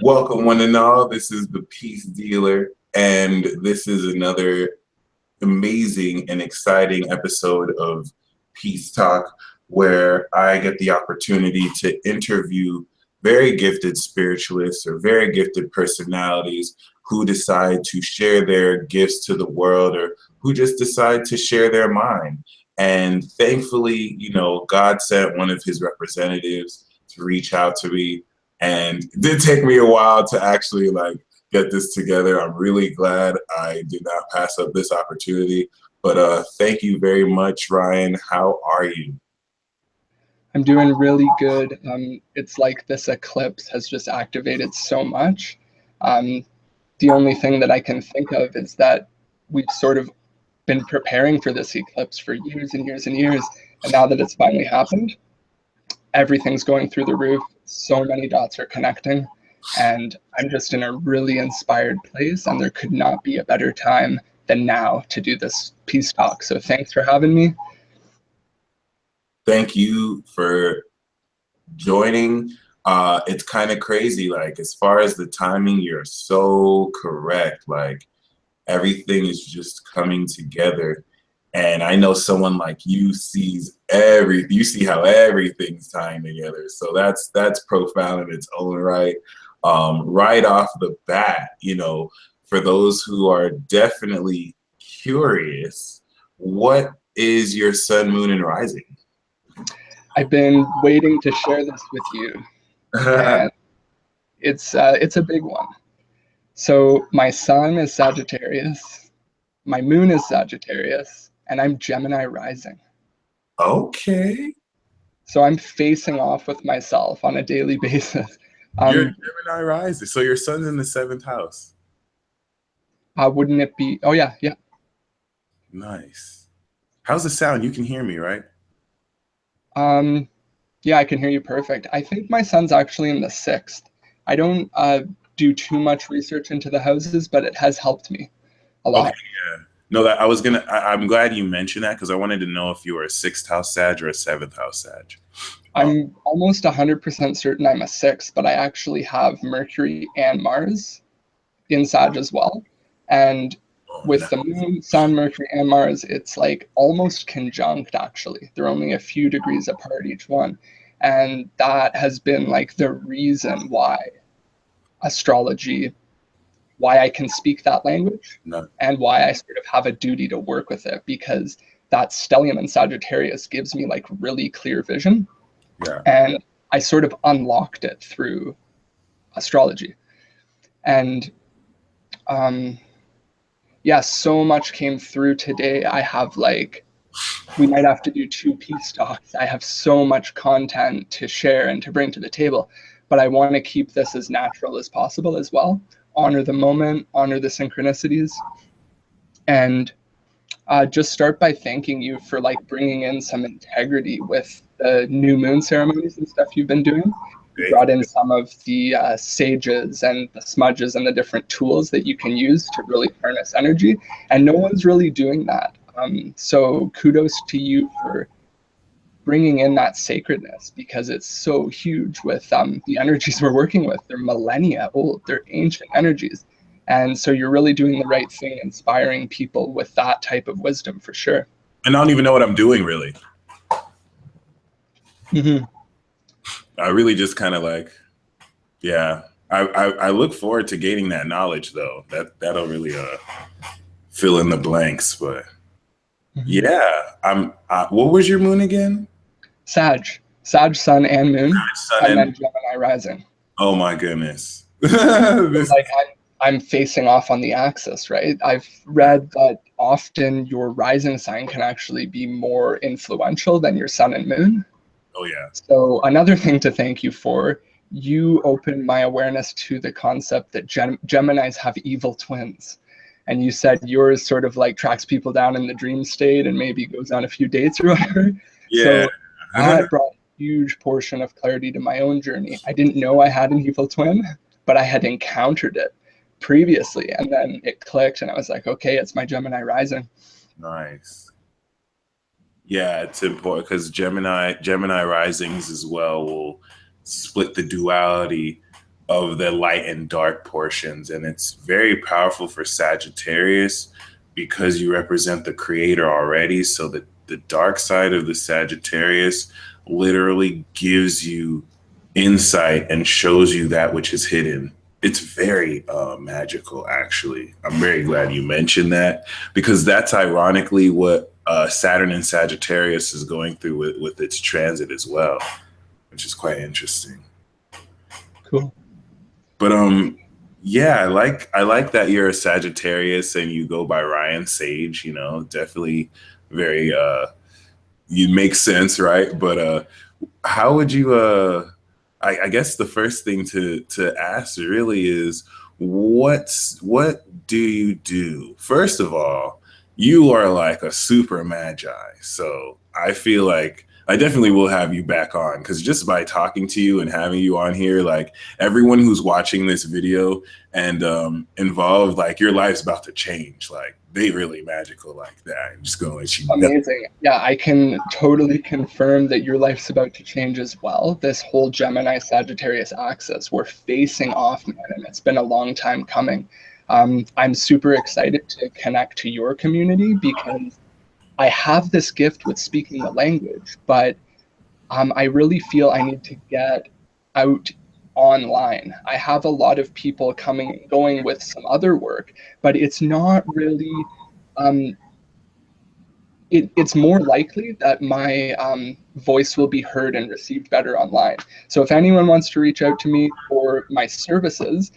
Welcome, one and all. This is the Peace Dealer, and this is another amazing and exciting episode of Peace Talk, where I get the opportunity to interview very gifted spiritualists or very gifted personalities who decide to share their gifts to the world or who just decide to share their mind. And thankfully, God sent one of his representatives to reach out to me, and it did take me a while to actually get this together. I'm really glad I did not pass up this opportunity. But thank you very much, Ryan. How are you? I'm doing really good. It's like this eclipse has just activated so much. Um, the only thing that I can think of is that we've sort of been preparing for this eclipse for years and years and years. And now that it's finally happened, everything's going through the roof. So many dots are connecting. And I'm just in a really inspired place. And there could not be a better time than now to do this peace talk. So thanks for having me. Thank you for joining. It's kind of crazy. Like, as far as the timing, you're so correct. Like, everything is just coming together. And I know someone like you you see how everything's tying together. So that's profound in its own right. Right off the bat, for those who are definitely curious, what is your sun, moon, and rising? I've been waiting to share this with you, and it's a big one. So my sun is Sagittarius, my moon is Sagittarius, and I'm Gemini rising. Okay. So I'm facing off with myself on a daily basis. You're Um, Gemini rising. So your sun's in the seventh house. wouldn't it be? Oh yeah, yeah. Nice. How's the sound? You can hear me, right? Um, yeah, I can hear you perfect. I think my sun's actually in the sixth. I don't do too much research into the houses, but it has helped me a Okay, lot. yeah. No, that I was gonna. I'm glad you mentioned that because I wanted to know if you were a sixth house Sag or a seventh house Sag. Um, I'm almost 100% certain I'm a six, but I actually have Mercury and Mars in Sag as well. And oh, with nice. the moon, sun, Mercury, and Mars, it's like almost conjunct, actually. They're only a few degrees apart each one. And that has been like the reason why astrology, why I can speak that language, No, and why I sort of have a duty to work with it, because that stellium in Sagittarius gives me like really clear vision. yeah. And I sort of unlocked it through astrology. And yeah, so much came through today. I have we might have to do two peace talks. I have so much content to share and to bring to the table, but I want to keep this as natural as possible as well. Honor the moment, honor the synchronicities, and just start by thanking you for like bringing in some integrity with the new moon ceremonies and stuff you've been doing. You Thank brought in some of the sages and the smudges and the different tools that you can use to really harness energy, and no one's really doing that. So kudos to you for bringing in that sacredness, because it's so huge with the energies we're working with. They're millennia old, they're ancient energies. And so you're really doing the right thing, inspiring people with that type of wisdom for sure. And I don't even know what I'm doing really. Mm-hmm. I really just kind of yeah. I look forward to gaining that knowledge though. That'll really fill in the blanks. But yeah, what was your moon again? Sag, sun and moon, Sun and and then Gemini rising. oh my goodness. So like I'm facing off on the axis, right? I've read that often your rising sign can actually be more influential than your sun and moon. Oh yeah. So another thing to thank you for, you opened my awareness to the concept that Geminis have evil twins. And you said yours sort of like tracks people down in the dream state and maybe goes on a few dates or whatever. Yeah. So that brought a huge portion of clarity to my own journey. I didn't know I had an evil twin, but I had encountered it previously. And then it clicked and I was like, okay, it's my Gemini rising. Nice. Yeah, it's important because Gemini risings as well will split the duality of the light and dark portions. And it's very powerful for Sagittarius because you represent the creator already. So the dark side of the Sagittarius literally gives you insight and shows you that which is hidden. It's very magical, actually. I'm very glad you mentioned that because that's ironically what Saturn and Sagittarius is going through with its transit as well, which is quite interesting. Cool. But yeah, I like that you're a Sagittarius and you go by Ryan Sage, you know, definitely very you make sense, right? But how would you I guess the first thing to ask really is what do you do? First of all, you are like a super magi. So I feel like I definitely will have you back on because just by talking to you and having you on here, like everyone who's watching this video and involved, like your life's about to change. Like they really magical like that. I'm just gonna let you know. Amazing. Yeah, I can totally confirm that your life's about to change as well. This whole Gemini Sagittarius axis, we're facing off, man, and it's been a long time coming. I'm super excited to connect to your community because I have this gift with speaking the language, but I really feel I need to get out online. I have a lot of people coming and going with some other work, but it's not really. Um, it's more likely that my voice will be heard and received better online. So if anyone wants to reach out to me for my services,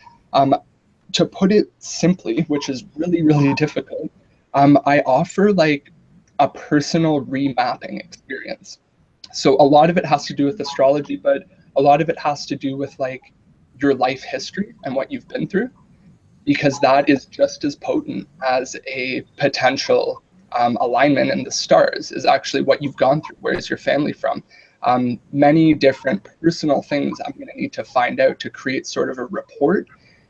to put it simply, which is really, really difficult, I offer like a personal remapping experience. So a lot of it has to do with astrology, but a lot of it has to do with like your life history and what you've been through, because that is just as potent as a potential alignment in the stars is actually what you've gone through. Where's your family from? Many different personal things I'm going to need to find out to create sort of a report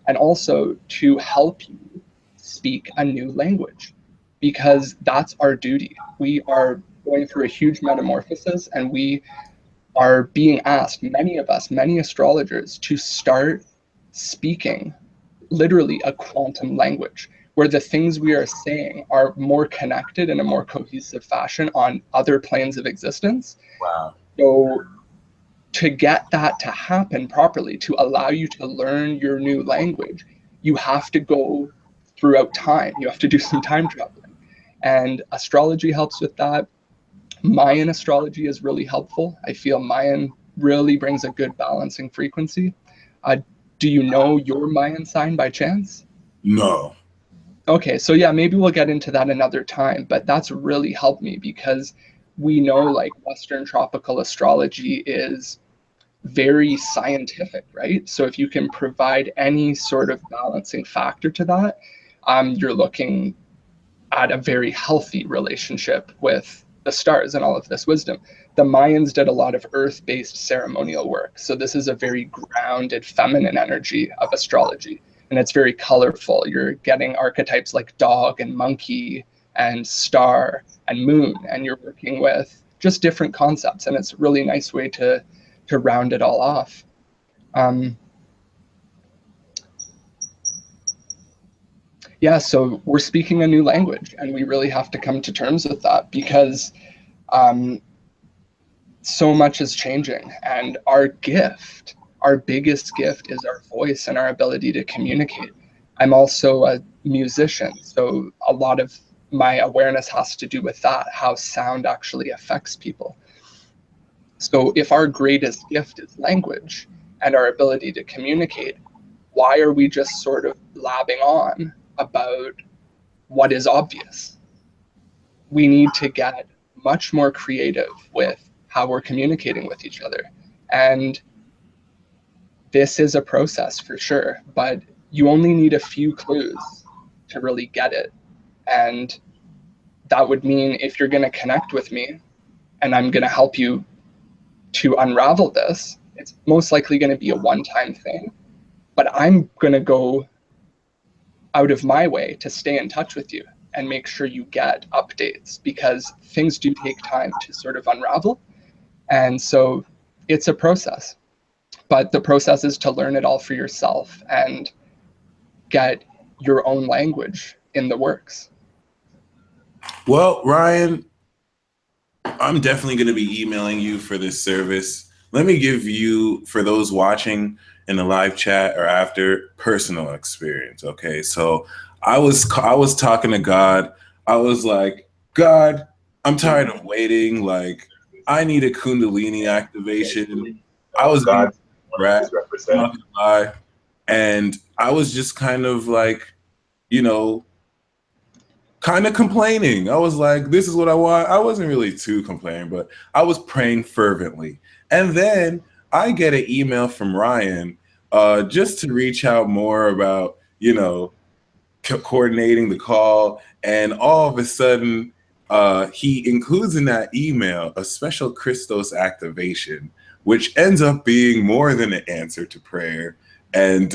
and also to help you speak a new language because that's our duty. We are going through a huge metamorphosis and we are being asked, many of us, many astrologers, to start speaking literally a quantum language where the things we are saying are more connected in a more cohesive fashion on other planes of existence. Wow. So to get that to happen properly, to allow you to learn your new language, you have to go throughout time. You have to do some time traveling. And astrology helps with that. Mayan astrology is really helpful. I feel Mayan really brings a good balancing frequency. Do you know your Mayan sign by chance? No. Okay, so yeah, maybe we'll get into that another time, but that's really helped me because we know like Western tropical astrology is very scientific, right? So if you can provide any sort of balancing factor to that, you're looking at a very healthy relationship with the stars and all of this wisdom. The Mayans did a lot of earth-based ceremonial work. So this is a very grounded feminine energy of astrology. And it's very colorful. You're getting archetypes like dog and monkey and star and moon, and you're working with just different concepts. And it's a really nice way to round it all off. Yeah, so we're speaking a new language, and we really have to come to terms with that because so much is changing, and our gift, our biggest gift, is our voice and our ability to communicate. I'm also a musician, so a lot of my awareness has to do with that, how sound actually affects people. So if our greatest gift is language and our ability to communicate, why are we just sort of blabbing on about what is obvious? We need to get much more creative with how we're communicating with each other. And this is a process for sure, but you only need a few clues to really get it. And that would mean if you're going to connect with me and I'm going to help you to unravel this, it's most likely going to be a one-time thing. But I'm going to go out of my way to stay in touch with you and make sure you get updates because things do take time to sort of unravel. And so it's a process. But the process is to learn it all for yourself and get your own language in the works. Well, Ryan, I'm definitely going to be emailing you for this service. Let me give you, for those watching in the live chat or after, personal experience. Okay, so I was talking to God. I was like, God, I'm tired of waiting. Like, I need a Kundalini activation. I was being brat, I'm not gonna lie, and I was just kind of like, you know, kind of complaining. I was like, this is what I want. I wasn't really too complaining, but I was praying fervently. And then I get an email from Ryan just to reach out more about, coordinating the call. And all of a sudden, he includes in that email a special Christos activation, which ends up being more than an answer to prayer and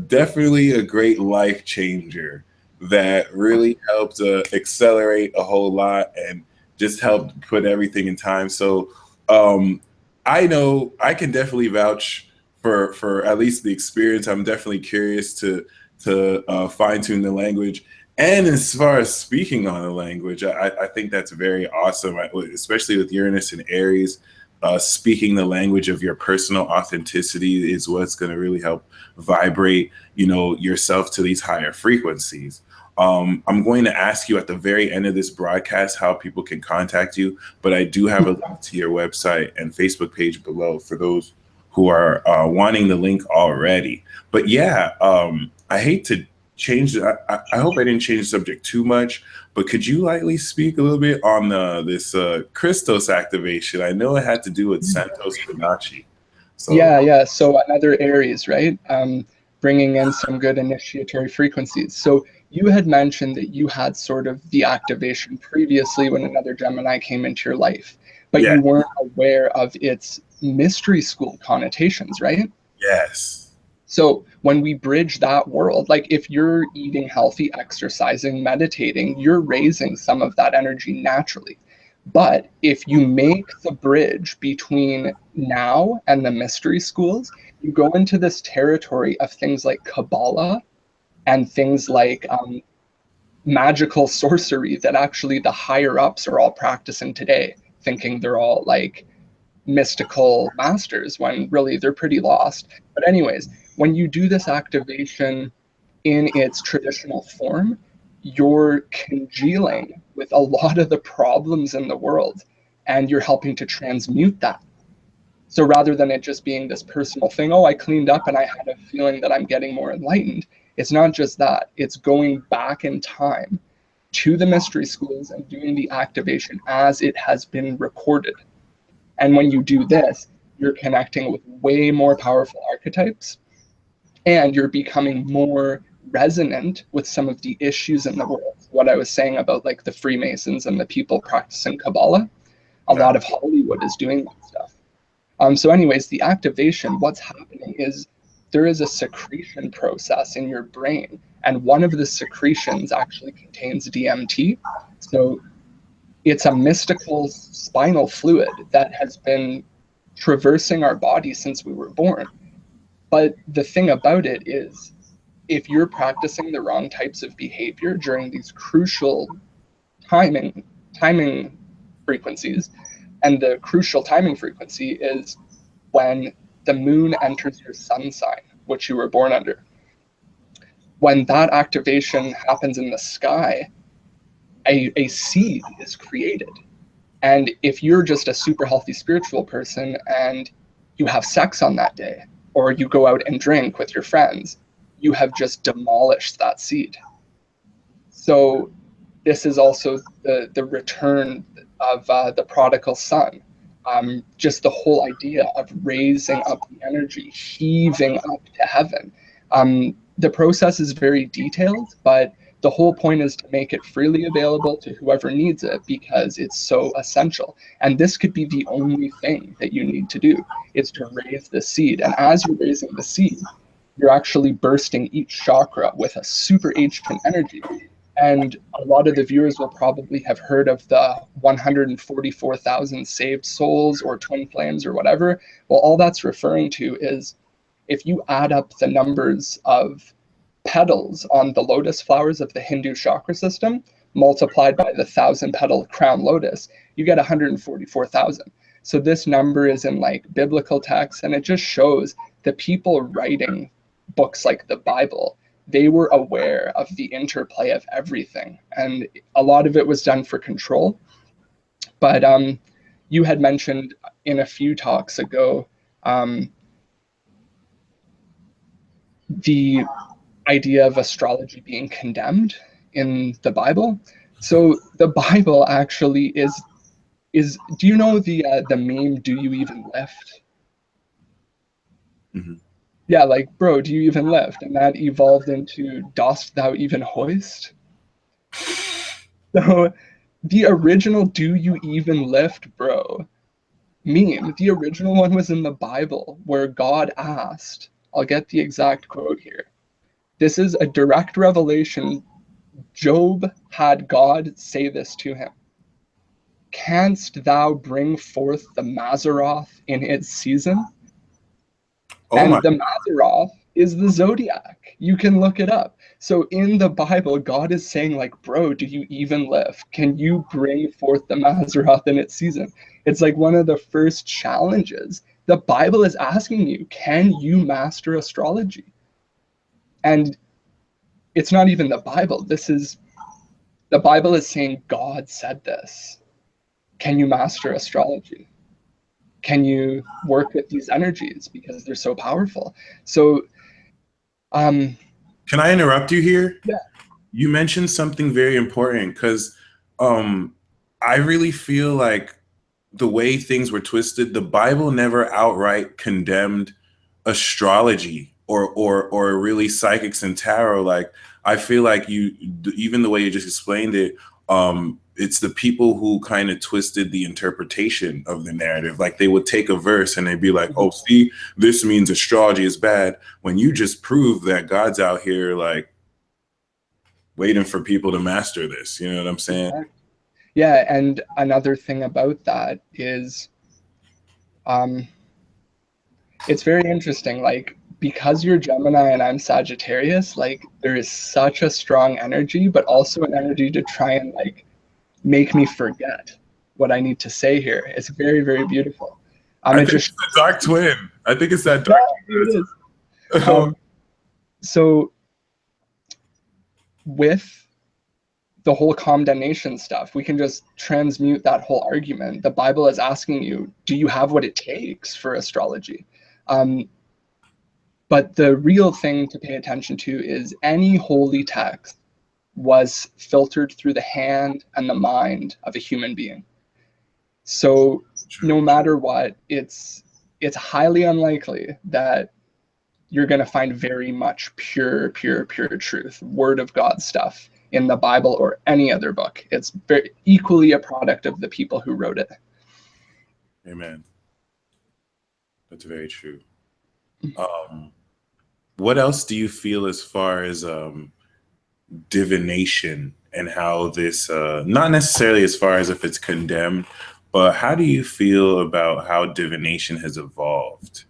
definitely a great life changer that really helped accelerate a whole lot and just helped put everything in time. So I know I can definitely vouch for at least the experience. I'm definitely curious to fine tune the language. And as far as speaking on the language, I think that's very awesome, especially with Uranus and Aries. Speaking the language of your personal authenticity is what's going to really help vibrate, yourself to these higher frequencies. I'm going to ask you at the very end of this broadcast how people can contact you, but I do have a link to your website and Facebook page below for those who are wanting the link already. But yeah, I hate to change. I hope I didn't change the subject too much, but could you lightly speak a little bit on this Christos activation? I know it had to do with Santos Bonacci. So Yeah. So another Aries, right? Bringing in some good initiatory frequencies. So you had mentioned that you had sort of the activation previously when another Gemini came into your life, but yeah, you weren't aware of its mystery school connotations, right? yes, So when we bridge that world, like if you're eating healthy, exercising, meditating, you're raising some of that energy naturally. But if you make the bridge between now and the mystery schools, you go into this territory of things like Kabbalah and things like magical sorcery that actually the higher ups are all practicing today, thinking they're all like mystical masters when really they're pretty lost. But anyways, when you do this activation in its traditional form, you're congealing with a lot of the problems in the world and you're helping to transmute that. So rather than it just being this personal thing, oh, I cleaned up and I had a feeling that I'm getting more enlightened, it's not just that, it's going back in time to the mystery schools and doing the activation as it has been recorded. And when you do this, you're connecting with way more powerful archetypes and you're becoming more resonant with some of the issues in the world. What I was saying about like the Freemasons and the people practicing Kabbalah, a yeah, lot of Hollywood is doing that stuff. So anyways, the activation, what's happening is there is a secretion process in your brain. And one of the secretions actually contains DMT. So it's a mystical spinal fluid that has been traversing our body since we were born. But the thing about it is, if you're practicing the wrong types of behavior during these crucial timing frequencies, and the crucial timing frequency is when the moon enters your sun sign, which you were born under. When that activation happens in the sky, a seed is created. And if you're just a super healthy spiritual person and you have sex on that day, or you go out and drink with your friends, you have just demolished that seed. So this is also the return of the prodigal son. Just the whole idea of raising up the energy, heaving up to heaven. The process is very detailed, but the whole point is to make it freely available to whoever needs it because it's so essential. And this could be the only thing that you need to do is to raise the seed. And as you're raising the seed, you're actually bursting each chakra with a super ancient energy. And a lot of the viewers will probably have heard of the 144,000 saved souls or twin flames or whatever. Well, all that's referring to is if you add up the numbers of petals on the lotus flowers of the Hindu chakra system multiplied by the 1,000-petal crown lotus, you get 144,000. So this number is in like biblical texts, and it just shows the people writing books like the Bible, they were aware of the interplay of everything, and a lot of it was done for control. But you had mentioned in a few talks ago the idea of astrology being condemned in the Bible. So the Bible actually is do you know the meme "Do you even lift"? Mm-hmm. Yeah, like, bro, do you even lift? And that evolved into "Dost thou even hoist?" So the original "Do you even lift, bro" meme, the original one was in the Bible where God asked, I'll get the exact quote here. This is a direct revelation. Job had God say this to him. Canst thou bring forth the Mazzaroth in its season? Oh my! And the Mazzaroth is the zodiac. You can look it up. So in the Bible, God is saying, like, bro, do you even lift? Can you bring forth the Mazzaroth in its season? It's like one of the first challenges. The Bible is asking you, can you master astrology? And it's not even the Bible. The Bible is saying God said this. Can you master astrology? Can you work with these energies because they're so powerful? So Can I interrupt you here? yeah. You mentioned something very important because I really feel like the way things were twisted, the Bible never outright condemned astrology or really psychics and tarot. Like I feel like even the way you just explained it, it's the people who kind of twisted the interpretation of the narrative. Like they would take a verse and they'd be like, "Oh, see, this means astrology is bad." When you just proved that God's out here like waiting for people to master this. You know what I'm saying? Yeah, and another thing about that is it's very interesting. Like, because you're Gemini and I'm Sagittarius, like there is such a strong energy, but also an energy to try and like make me forget what I need to say here. It's very, very beautiful. I It think just it's the dark twin. I think it's that yeah, dark it is. twin. So with the whole condemnation stuff, we can just transmute that whole argument. The Bible is asking you, do you have what it takes for astrology? But the real thing to pay attention to is any holy text was filtered through the hand and the mind of a human being. So no matter what, it's highly unlikely that you're going to find very much pure truth, word of God stuff in the Bible or any other book. It's very equally a product of the people who wrote it. Amen. That's very true. What else do you feel as far as divination and how this, not necessarily as far as if it's condemned, but how do you feel about how divination has evolved?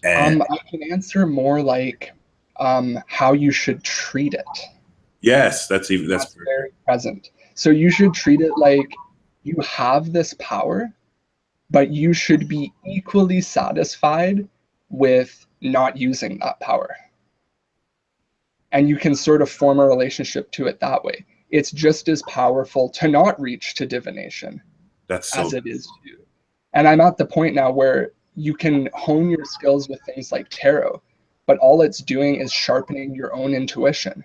And I can answer more like how you should treat it. yes, that's Very present. So you should treat it like you have this power, but you should be equally satisfied with not using that power. And you can sort of form a relationship to it that way. It's just as powerful to not reach to divination that's as so it is to. And I'm at the point now where you can hone your skills with things like tarot, but all it's doing is sharpening your own intuition.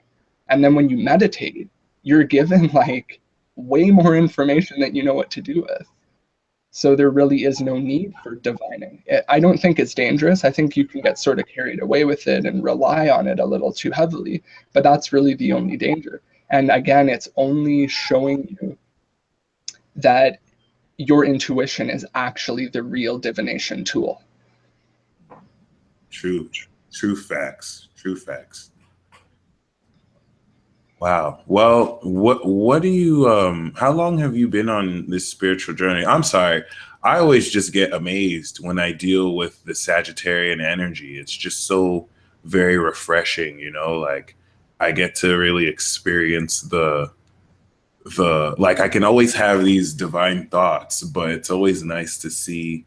And then when you meditate, you're given like way more information that you know what to do with. So there really is no need for divining. I don't think it's dangerous. I think you can get sort of carried away with it and rely on it a little too heavily, but that's really the only danger. And again, it's only showing you that your intuition is actually the real divination tool. true. True facts. True facts. Wow. Well, what do you how long have you been on this spiritual journey? I'm sorry. I always just get amazed when I deal with the Sagittarian energy. It's just so very refreshing, you know, like I get to really experience the like I can always have these divine thoughts, but it's always nice to see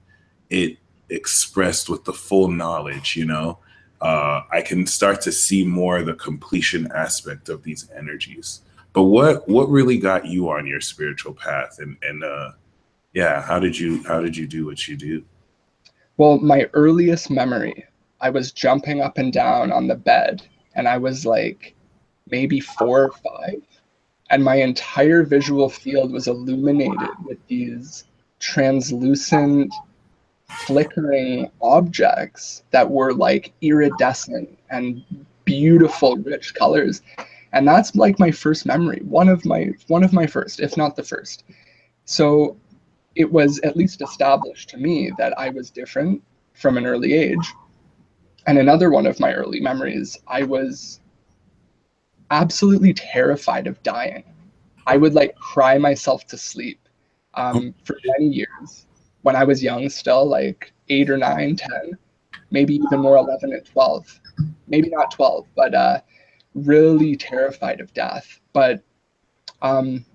it expressed with the full knowledge, you know. I can start to see more of the completion aspect of these energies. But what really got you on your spiritual path, and yeah, how did you do what you do? Well, my earliest memory, I was jumping up and down on the bed, and I was like maybe 4 or 5, and my entire visual field was illuminated with these translucent, flickering objects that were like iridescent and beautiful, rich colors. And that's like my first memory, one of my first, if not the first. So it was at least established to me that I was different from an early age. And another one of my early memories, I was absolutely terrified of dying. I would like cry myself to sleep for many years when I was young, still like 8 or 9, 10, maybe even more 11 and 12. Maybe not 12, but really terrified of death. But um,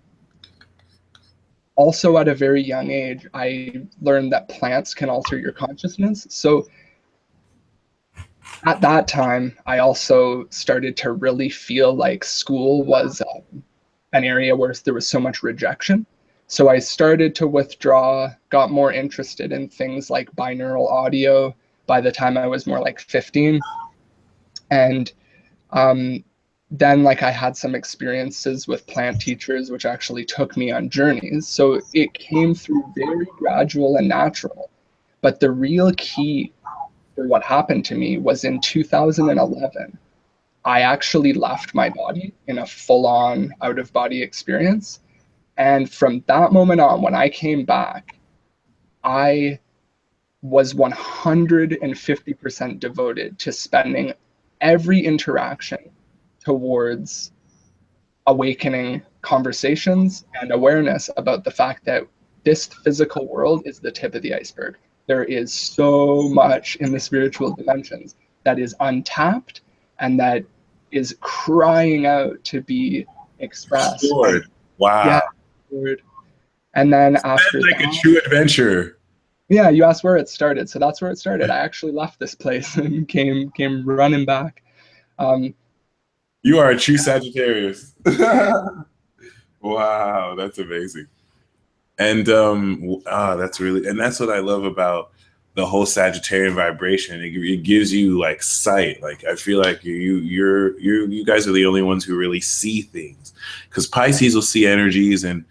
also at a very young age, I learned that plants can alter your consciousness. So at that time, I also started to really feel like school was an area where there was so much rejection. So I started to withdraw, got more interested in things like binaural audio by the time I was more like 15. And um, then like I had some experiences with plant teachers, which actually took me on journeys. So it came through very gradual and natural. But the real key for what happened to me was in 2011. I actually left my body in a full on out of body experience. And from that moment on, when I came back, I was 150% devoted to spending every interaction towards awakening conversations and awareness about the fact that this physical world is the tip of the iceberg. There is so much in the spiritual dimensions that is untapped and that is crying out to be expressed. Explored. Yeah, Wow. and then That's after like a that, true adventure. yeah, you asked where it started. So that's where it started. I actually left this place and came running back. Um, You are a true Sagittarius. Wow, that's amazing. And that's really, and that's what I love about the whole Sagittarian vibration. It gives you like sight. Like I feel like you guys are the only ones who really see things, because Pisces will see energies, and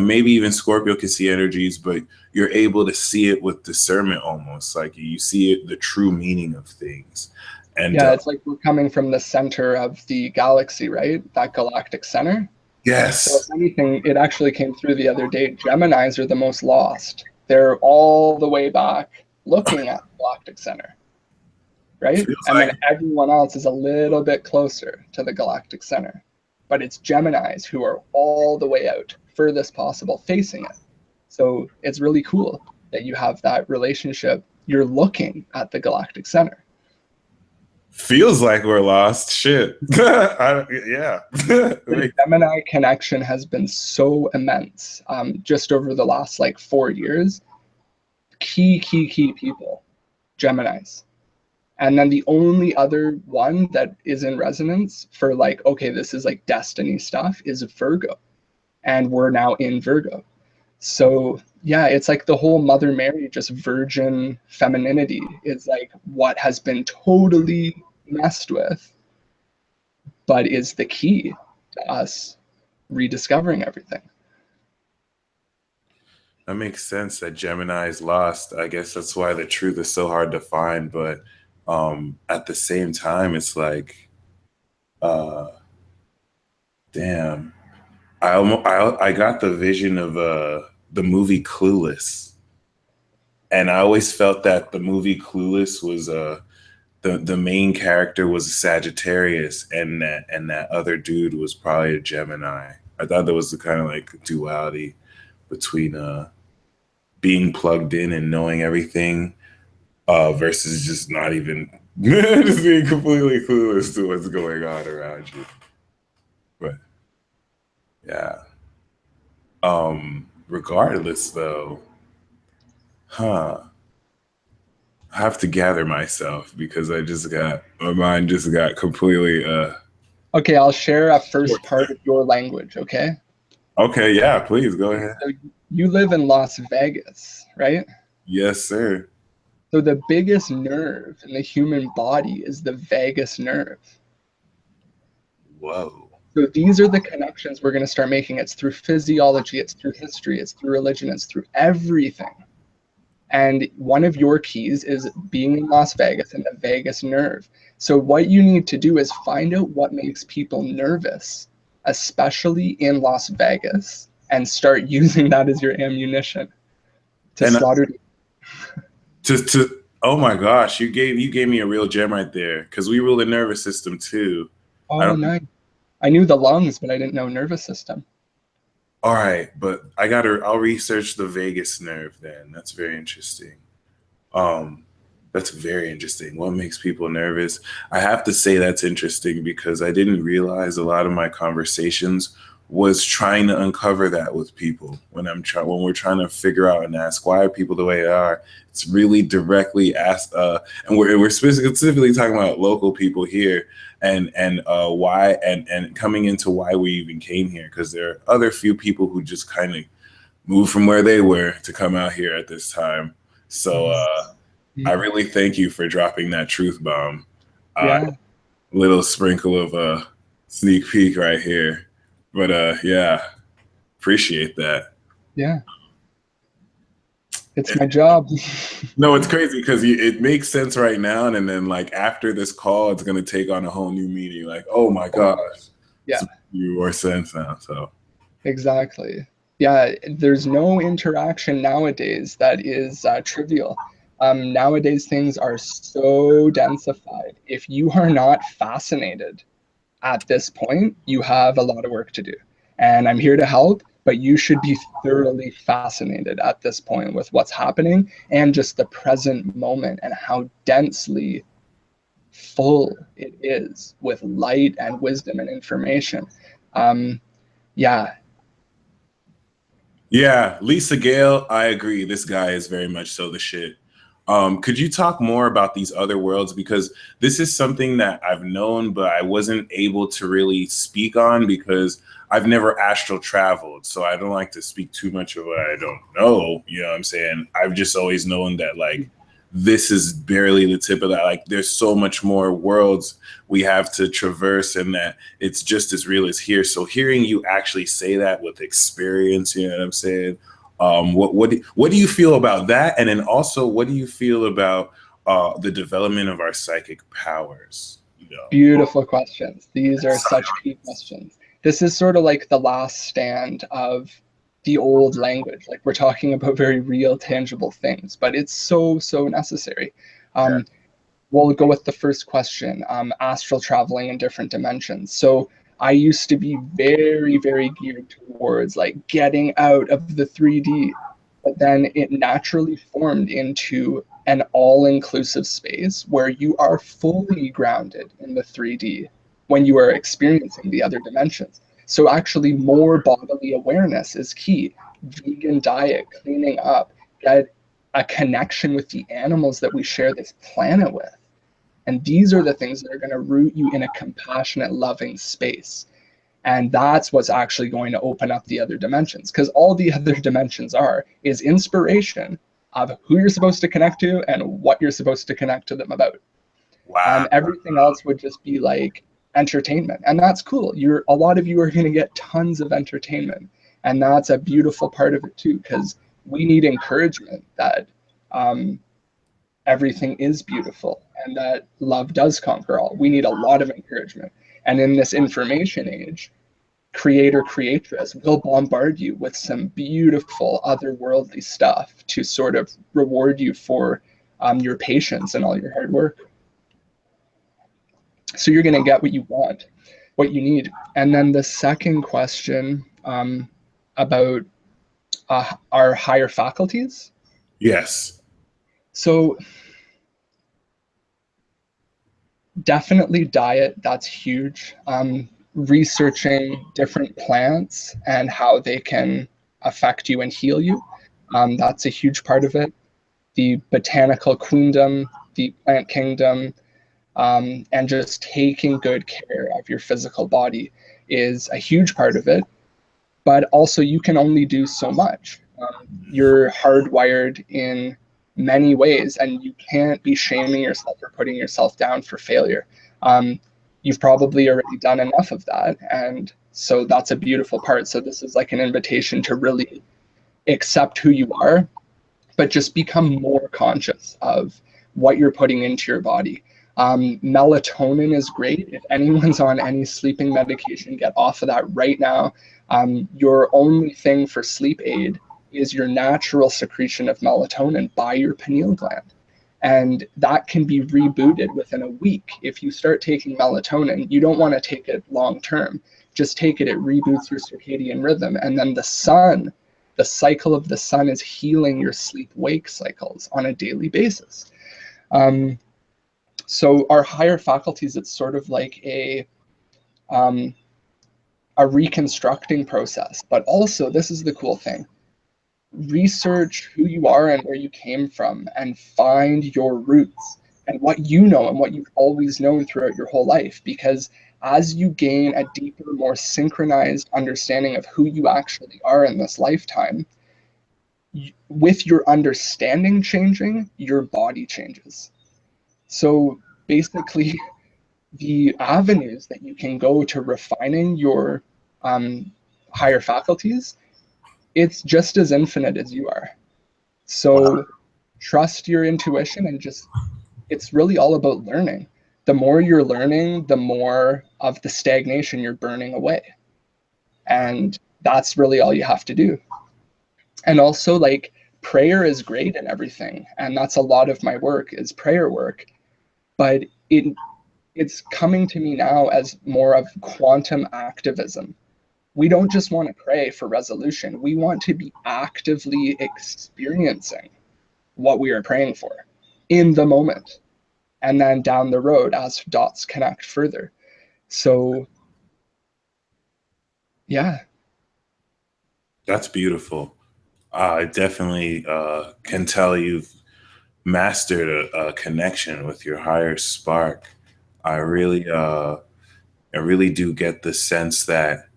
maybe even Scorpio can see energies, but you're able to see it with discernment, almost like you see it, the true meaning of things. And yeah, it's like we're coming from the center of the galaxy, right? That galactic center. So if yes, anything, it actually came through the other day. Geminis are the most lost. They're all the way back looking at the galactic center, right? feels And then like everyone else is a little bit closer to the galactic center. But it's Geminis who are all the way out, furthest possible, facing it. So it's really cool that you have that relationship. You're looking at the galactic center. we're lost. Shit. Yeah. The Gemini connection has been so immense just over the last like 4 years. Key people, Geminis. And then the only other one that is in resonance for like, okay, this is like destiny stuff is Virgo. And we're now in Virgo. So yeah, it's like the whole Mother Mary, just virgin femininity is like what has been totally messed with, but is the key to us rediscovering everything. That makes sense that Gemini is lost. I guess that's why the truth is so hard to find. But at the same time, it's like, uh, damn. I got the vision of the movie Clueless, and I always felt that the movie Clueless was the main character was a Sagittarius, and that other dude was probably a Gemini. I thought there was the kind of like duality between being plugged in and knowing everything versus just not even just being completely clueless to what's going on around you. But yeah. Regardless though, huh. I have to gather myself because my mind just got completely Okay, I'll share a first part of your language, okay? okay, yeah, please go ahead. So you live in Las Vegas, right? Yes, sir. So the biggest nerve in the human body is the vagus nerve. Whoa. So these are the connections we're going to start making. It's through physiology, it's through history, it's through religion, it's through everything. And one of your keys is being in Las Vegas and the vagus nerve. So what you need to do is find out what makes people nervous, especially in Las Vegas, and start using that as your ammunition to And slaughter. to oh my gosh, you gave me a real gem right there because we rule the nervous system too. I Oh, don't. nice. I knew the lungs, but I didn't know nervous system. All right, but I'll research the vagus nerve then. That's very interesting. Um, that's very interesting. What makes people nervous? I have to say that's interesting because I didn't realize a lot of my conversations was trying to uncover that with people when we're trying to figure out and ask why are people the way they are. It's really directly asked, and we're specifically talking about local people here and why and coming into why we even came here because there are other few people who just kind of moved from where they were to come out here at this time. So I really thank you for dropping that truth bomb. Yeah. Little sprinkle of a sneak peek right here. But yeah, appreciate that. Yeah. It's my job. No, it's crazy because it makes sense right now, and then like after this call, it's gonna take on a whole new meaning. Like, oh my gosh, Yeah. it's making more sense now. So Exactly. Yeah, there's no interaction nowadays that is trivial. Nowadays, things are so densified. If you are not fascinated at this point, you have a lot of work to do. And I'm here to help, but you should be thoroughly fascinated at this point with what's happening and just the present moment and how densely full it is with light and wisdom and information. Yeah, yeah, Lisa Gale, I agree. This guy is very much so the shit. Could you talk more about these other worlds? Because this is something that I've known, but I wasn't able to really speak on because I've never astral traveled. So I don't like to speak too much of what I don't know. You know what I'm saying? I've just always known that like this is barely the tip of that. Like there's so much more worlds we have to traverse and that it's just as real as here. So hearing you actually say that with experience, you know what I'm saying? What do you feel about that? And then also, what do you feel about the development of our psychic powers? You know, beautiful questions. These are such key questions. This is sort of like the last stand of the old language. Like we're talking about very real, tangible things, but it's so, so necessary. yeah, Um, we'll go with the first question, astral traveling in different dimensions. So I used to be very, very geared towards like getting out of the 3D, but then it naturally formed into an all-inclusive space where you are fully grounded in the 3D when you are experiencing the other dimensions. So actually more bodily awareness is key. Vegan diet, cleaning up, get a connection with the animals that we share this planet with. And these are the things that are going to root you in a compassionate, loving space. And that's what's actually going to open up the other dimensions. Because all the other dimensions are is inspiration of who you're supposed to connect to and what you're supposed to connect to them about. wow, Everything else would just be like entertainment. And that's cool. A lot of you are going to get tons of entertainment. And that's a beautiful part of it too, because we need encouragement that everything is beautiful and that love does conquer all. We need a lot of encouragement. And in this information age, creator creatress will bombard you with some beautiful otherworldly stuff to sort of reward you for your patience and all your hard work. So you're going to get what you want, what you need. And then the second question about our higher faculties. Yes. So definitely diet, that's huge. Researching different plants and how they can affect you and heal you, that's a huge part of it. The botanical queendom, the plant kingdom, and just taking good care of your physical body is a huge part of it. But also, you can only do so much. You're hardwired in many ways, and you can't be shaming yourself or putting yourself down for failure. Um, you've probably already done enough of that, and so that's a beautiful part. So this is like an invitation to really accept who you are, but just become more conscious of what you're putting into your body. Melatonin is great. If anyone's on any sleeping medication, get off of that right now. Your only thing for sleep aid is your natural secretion of melatonin by your pineal gland. And that can be rebooted within a week. If you start taking melatonin, you don't want to take it long term. Just take it, it reboots your circadian rhythm. And then the cycle of the sun is healing your sleep wake cycles on a daily basis. Um, so our higher faculties, it's sort of like um, a reconstructing process. But also, this is the cool thing: research who you are and where you came from, and find your roots and what you know and what you've always known throughout your whole life. Because as you gain a deeper, more synchronized understanding of who you actually are in this lifetime, with your understanding changing, your body changes. So basically, the avenues that you can go to refining your um, higher faculties, it's just as infinite as you are. Wow. So trust your intuition, and just, it's really all about learning. The more you're learning, the more of the stagnation you're burning away. And that's really all you have to do. And also, like, prayer is great and everything, and that's a lot of my work is prayer work, but it's coming to me now as more of quantum activism. We don't just want to pray for resolution, we want to be actively experiencing what we are praying for in the moment, and then down the road as dots connect further. So yeah. That's beautiful. I definitely can tell you've mastered a connection with your higher spark. I really, I really do get the sense that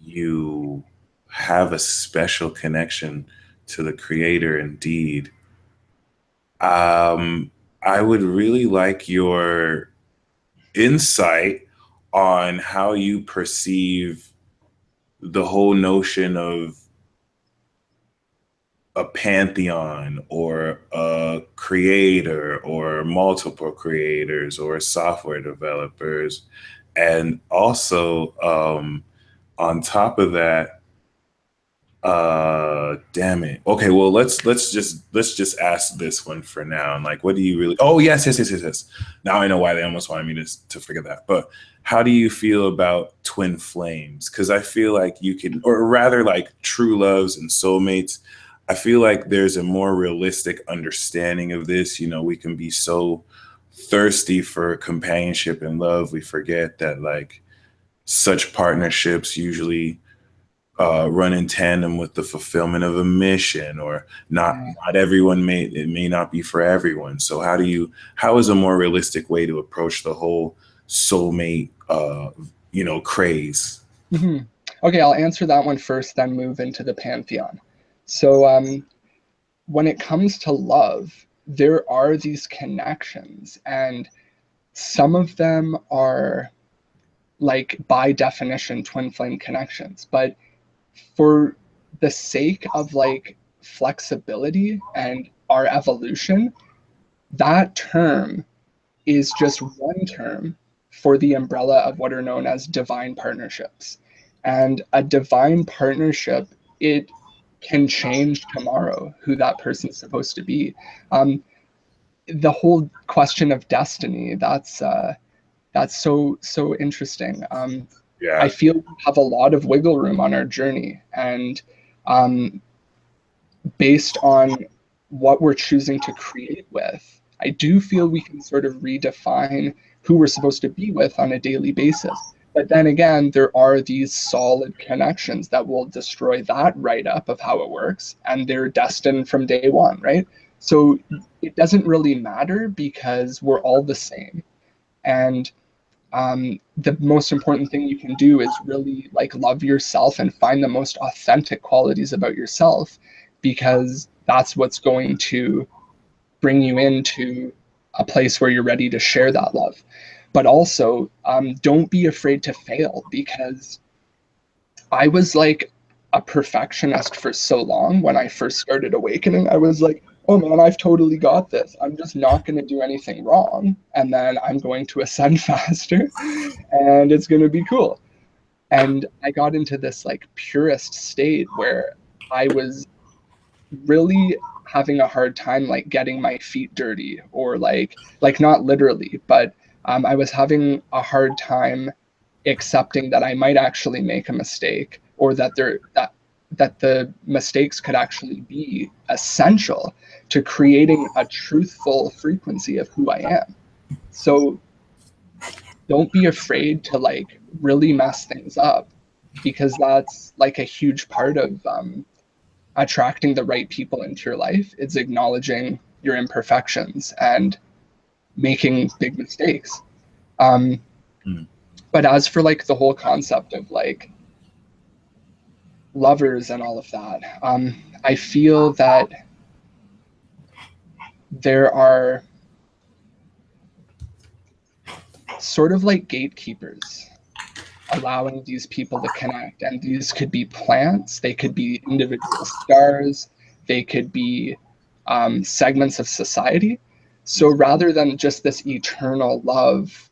you have a special connection to the Creator. Indeed, um, I would really like your insight on how you perceive the whole notion of a pantheon or a creator or multiple creators or software developers. And also, on top of that, damn it. Okay, well, let's just ask this one for now. And like, what do you really? Oh, yes. Now I know why they almost wanted me to forget that. But how do you feel about twin flames? Because I feel like you can, or rather, like true loves and soulmates. I feel like there's a more realistic understanding of this. You know, we can be so thirsty for companionship and love, we forget that like such partnerships usually run in tandem with the fulfillment of a mission, or not everyone may, it may not be for everyone. So how is a more realistic way to approach the whole soulmate craze? Mm-hmm. Okay, I'll answer that one first, then move into the pantheon. So when it comes to love, there are these connections, and some of them are, like, by definition twin flame connections. But for the sake of like flexibility and our evolution, that term is just one term for the umbrella of what are known as divine partnerships. And a divine partnership, it can change tomorrow who that person's supposed to be. The whole question of destiny, That's so interesting. I Yeah. feel we have a lot of wiggle room on our journey, and based on what we're choosing to create with, I do feel we can sort of redefine who we're supposed to be with on a daily basis. But then again, there are these solid connections that will destroy that write up of how it works, and they're destined from day one, right? So it doesn't really matter because we're all the same. And the most important thing you can do is really like love yourself and find the most authentic qualities about yourself, because that's what's going to bring you into a place where you're ready to share that love. But also, don't be afraid to fail, because I was like a perfectionist for so long. When I first started awakening, I was like, oh man, I've totally got this. I'm just not going to do anything wrong. And then I'm going to ascend faster and it's going to be cool. And I got into this like purist state where I was really having a hard time like getting my feet dirty, or like not literally, but I was having a hard time accepting that I might actually make a mistake, or that the mistakes could actually be essential to creating a truthful frequency of who I am. So don't be afraid to like really mess things up, because that's like a huge part of attracting the right people into your life. It's acknowledging your imperfections and making big mistakes. Um, Mm. but as for like the whole concept of like lovers and all of that, I feel that there are sort of like gatekeepers allowing these people to connect. And these could be plants, they could be individual stars, they could be segments of society. So rather than just this eternal love,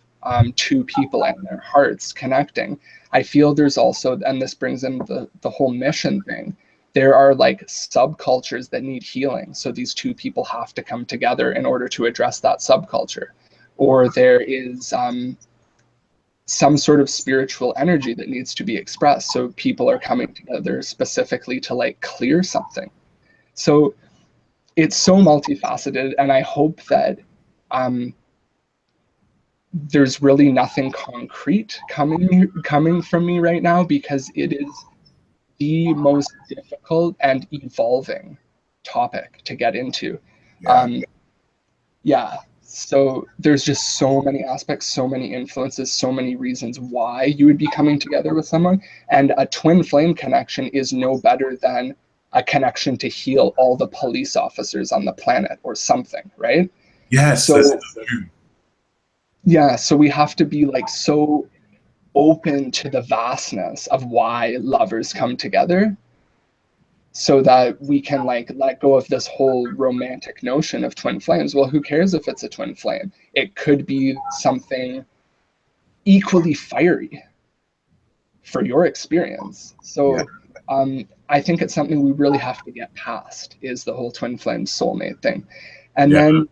to people and their hearts connecting, I feel there's also, and this brings in the whole mission thing, there are like subcultures that need healing. So these two people have to come together in order to address that subculture. Or there is some sort of spiritual energy that needs to be expressed. So people are coming together specifically to like clear something. So it's so multifaceted, and I hope that um, there's really nothing concrete coming from me right now, because it is the most difficult and evolving topic to get into. Yeah. Um, yeah. So there's just so many aspects, so many influences, so many reasons why you would be coming together with someone. And a twin flame connection is no better than a connection to heal all the police officers on the planet or something, right? Yes, that's So so true. yeah, so we have to be like so open to the vastness of why lovers come together, so that we can like let go of this whole romantic notion of twin flames. Well, who cares if it's a twin flame? It could be something equally fiery for your experience. Yeah. So I think it's something we really have to get past, is the whole twin flame soulmate thing. And Yeah.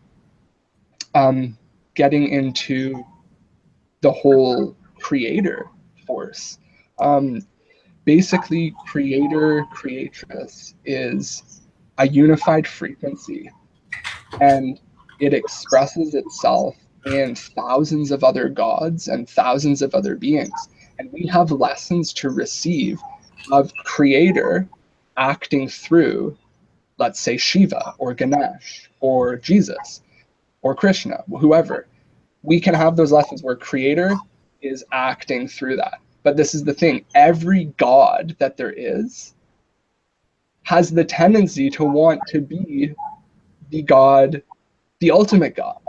then getting into the whole creator force. Basically, creator creatress is a unified frequency, and it expresses itself in thousands of other gods and thousands of other beings. And we have lessons to receive of creator acting through, let's say, Shiva or Ganesh or Jesus or Krishna, whoever. We can have those lessons where creator is acting through that. But this is the thing, every god that there is has the tendency to want to be the god, the ultimate god.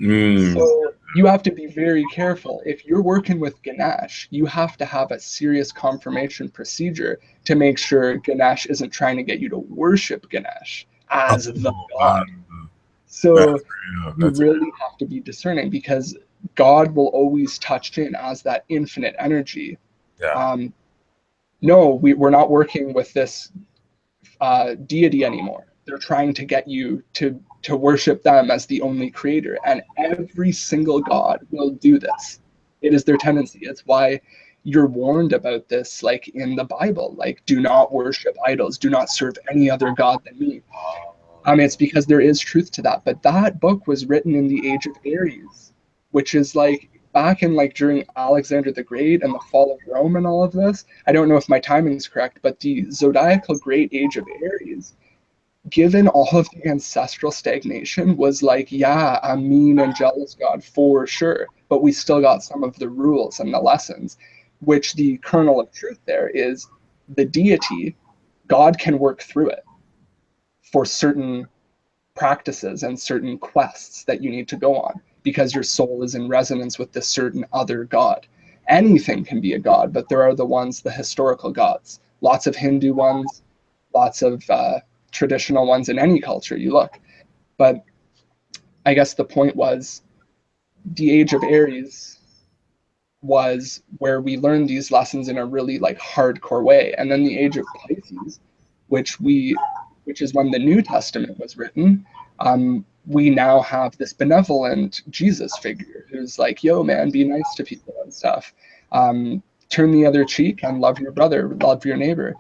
Mm. So you have to be very careful. If you're working with Ganesh, you have to have a serious confirmation procedure to make sure Ganesh isn't trying to get you to worship Ganesh as the Oh, wow. god. So That's real. you That's really have to be discerning, because God will always touch in as that infinite energy. yeah. No, we're not working with this deity anymore. They're trying to get you to worship them as the only creator, and every single god will do this. It is their tendency. It's why you're warned about this, like in the Bible, like do not worship idols, do not serve any other god than me. It's because there is truth to that. But that book was written in the age of Aries, which is like back in like during Alexander the Great and the fall of Rome and all of this. I don't know if my timing is correct, but the zodiacal great age of Aries, given all of the ancestral stagnation, was like, yeah, a mean and jealous god for sure. But we still got some of the rules and the lessons, which the kernel of truth there is the deity, God can work through it for certain practices and certain quests that you need to go on because your soul is in resonance with this certain other god. Anything can be a god, but there are the ones, the historical gods. Lots of Hindu ones, lots of traditional ones in any culture you look. But I guess the point was the age of Aries was where we learned these lessons in a really like hardcore way. And then the age of Pisces, which is when the New Testament was written, we now have this benevolent Jesus figure who's like, yo, man, be nice to people and stuff. Turn the other cheek and love your brother, love your neighbor.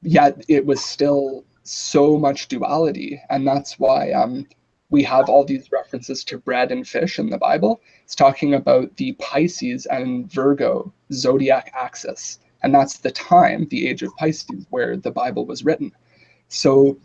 Yet it was still so much duality. And that's why we have all these references to bread and fish in the Bible. It's talking about the Pisces and Virgo zodiac axis. And that's the time, the age of Pisces, where the Bible was written. So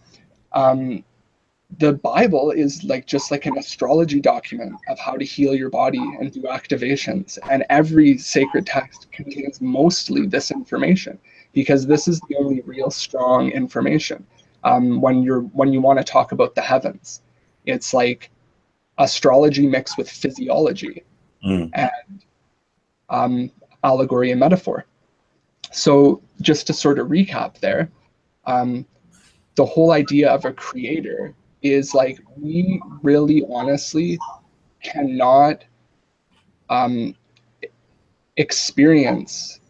the Bible is like just like an astrology document of how to heal your body and do activations. And every sacred text contains mostly this information because this is the only real strong information. When you want to talk about the heavens, it's like astrology mixed with physiology and allegory and metaphor. So just to sort of recap there, the whole idea of a creator is like we really honestly cannot experience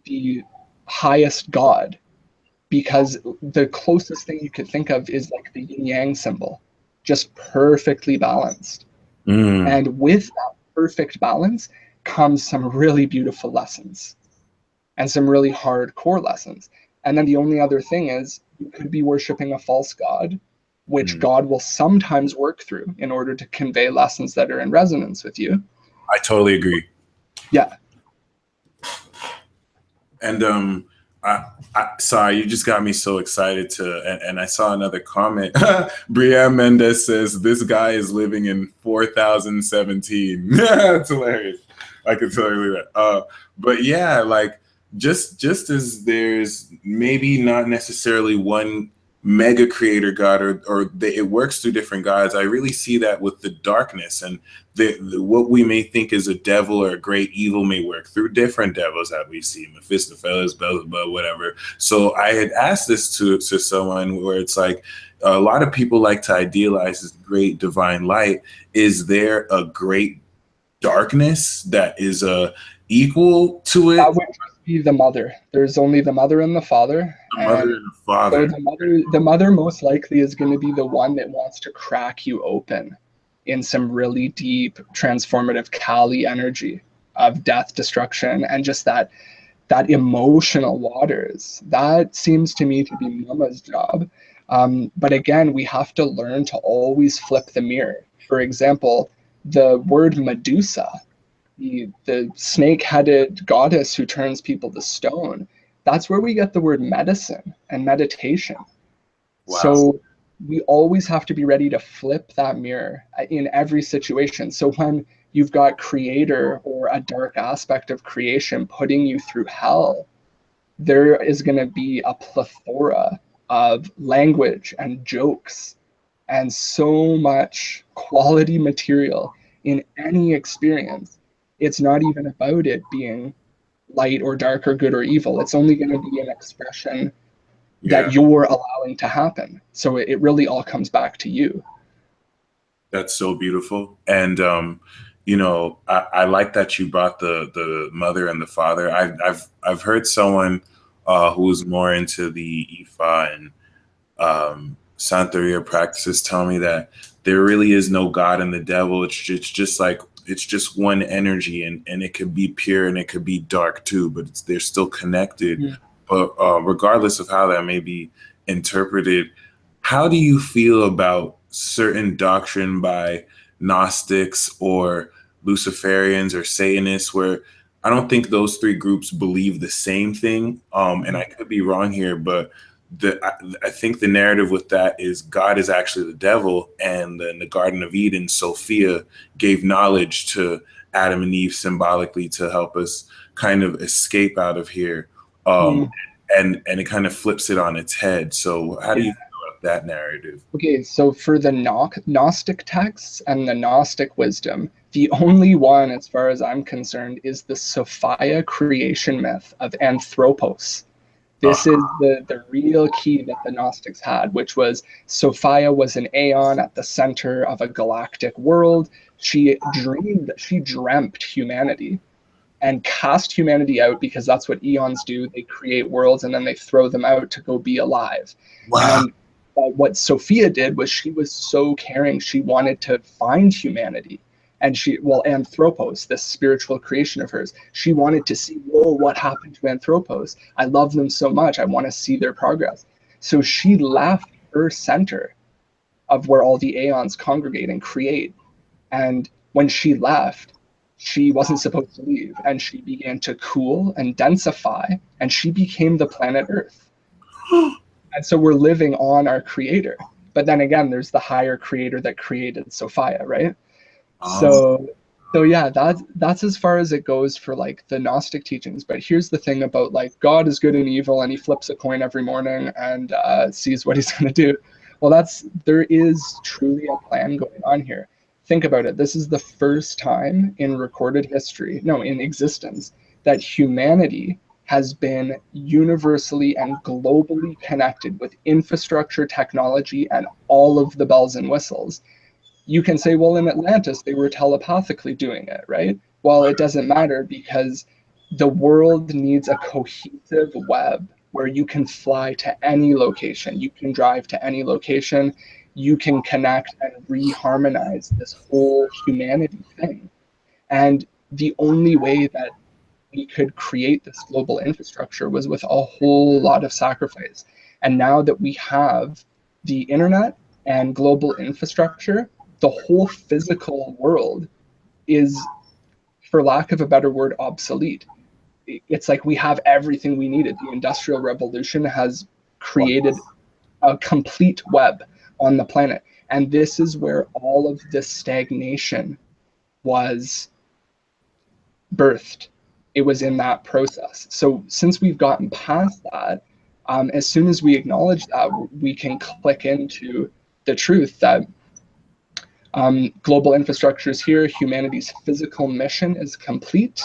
the highest God because the closest thing you could think of is like the yin yang symbol, just perfectly balanced. And with that perfect balance comes some really beautiful lessons and some really hardcore lessons. And then the only other thing is you could be worshiping a false god, which God will sometimes work through in order to convey lessons that are in resonance with you. I totally agree. Yeah. And sorry, you just got me so excited and I saw another comment. Brianne Mendez says, this guy is living in 4017. That's hilarious. I can totally believe that. But yeah, like just as there's maybe not necessarily one mega creator god it works through different gods, I really see that with the darkness and what we may think is a devil or a great evil may work through different devils that we see, Mephistopheles, Beelzebub, whatever. So I had asked this to someone where it's like a lot of people like to idealize this great divine light. Is there a great darkness that is equal to it? That would just be the mother. There's only the mother and the father. The mother and the father. So the mother most likely is going to be the one that wants to crack you open in some really deep transformative Kali energy of death, destruction, and just that emotional waters. That seems to me to be Mama's job. But again, we have to learn to always flip the mirror. For example, the word Medusa, the snake-headed goddess who turns people to stone, that's where we get the word medicine and meditation. Wow. So we always have to be ready to flip that mirror in every situation. So when you've got creator or a dark aspect of creation putting you through hell, there is going to be a plethora of language and jokes and so much quality material in any experience. It's not even about it being light or dark or good or evil. It's only going to be an expression that you're allowing to happen. So it really all comes back to you. That's so beautiful. And you know, I like that you brought the mother and the father. I've heard someone who's more into the Ifa and Santeria practices tell me that there really is no God and the devil. It's just like it's just one energy, and it could be pure and it could be dark too, but they're still connected. Mm. But regardless of how that may be interpreted, how do you feel about certain doctrine by Gnostics or Luciferians or Satanists, where I don't think those three groups believe the same thing? And I could be wrong here, but I think the narrative with that is God is actually the devil, and in the Garden of Eden, Sophia gave knowledge to Adam and Eve symbolically to help us kind of escape out of here. Um, Mm. and it kind of flips it on its head. So how do you feel about that narrative? Okay, so for the Gnostic texts and the Gnostic wisdom, the only one, as far as I'm concerned, is the Sophia creation myth of Anthropos. This is the real key that the Gnostics had, which was Sophia was an aeon at the center of a galactic world. She dreamt humanity and cast humanity out, because that's what eons do. They create worlds and then they throw them out to go be alive. Wow. And what Sophia did was she was so caring. She wanted to find humanity. And Anthropos, this spiritual creation of hers, she wanted to see, whoa, what happened to Anthropos? I love them so much. I want to see their progress. So she left her center of where all the aeons congregate and create. And when she left, she wasn't supposed to leave, and she began to cool and densify, and she became the planet Earth. And so we're living on our creator. But then again, there's the higher creator that created Sophia, right? Um, So yeah, that's as far as it goes for like the Gnostic teachings. But here's the thing about like God is good and evil, and he flips a coin every morning and sees what he's going to do. Well, there is truly a plan going on here. Think about it. This is the first time in recorded history, no, in existence, that humanity has been universally and globally connected with infrastructure, technology, and all of the bells and whistles. You can say, well, in Atlantis, they were telepathically doing it, right? Well, it doesn't matter, because the world needs a cohesive web where you can fly to any location, you can drive to any location, you can connect and reharmonize this whole humanity thing. And the only way that we could create this global infrastructure was with a whole lot of sacrifice. And now that we have the internet and global infrastructure, the whole physical world is, for lack of a better word, obsolete. It's like we have everything we needed. The Industrial Revolution has created a complete web on the planet. And this is where all of this stagnation was birthed. It was in that process. So since we've gotten past that, as soon as we acknowledge that, we can click into the truth that global infrastructure is here, humanity's physical mission is complete,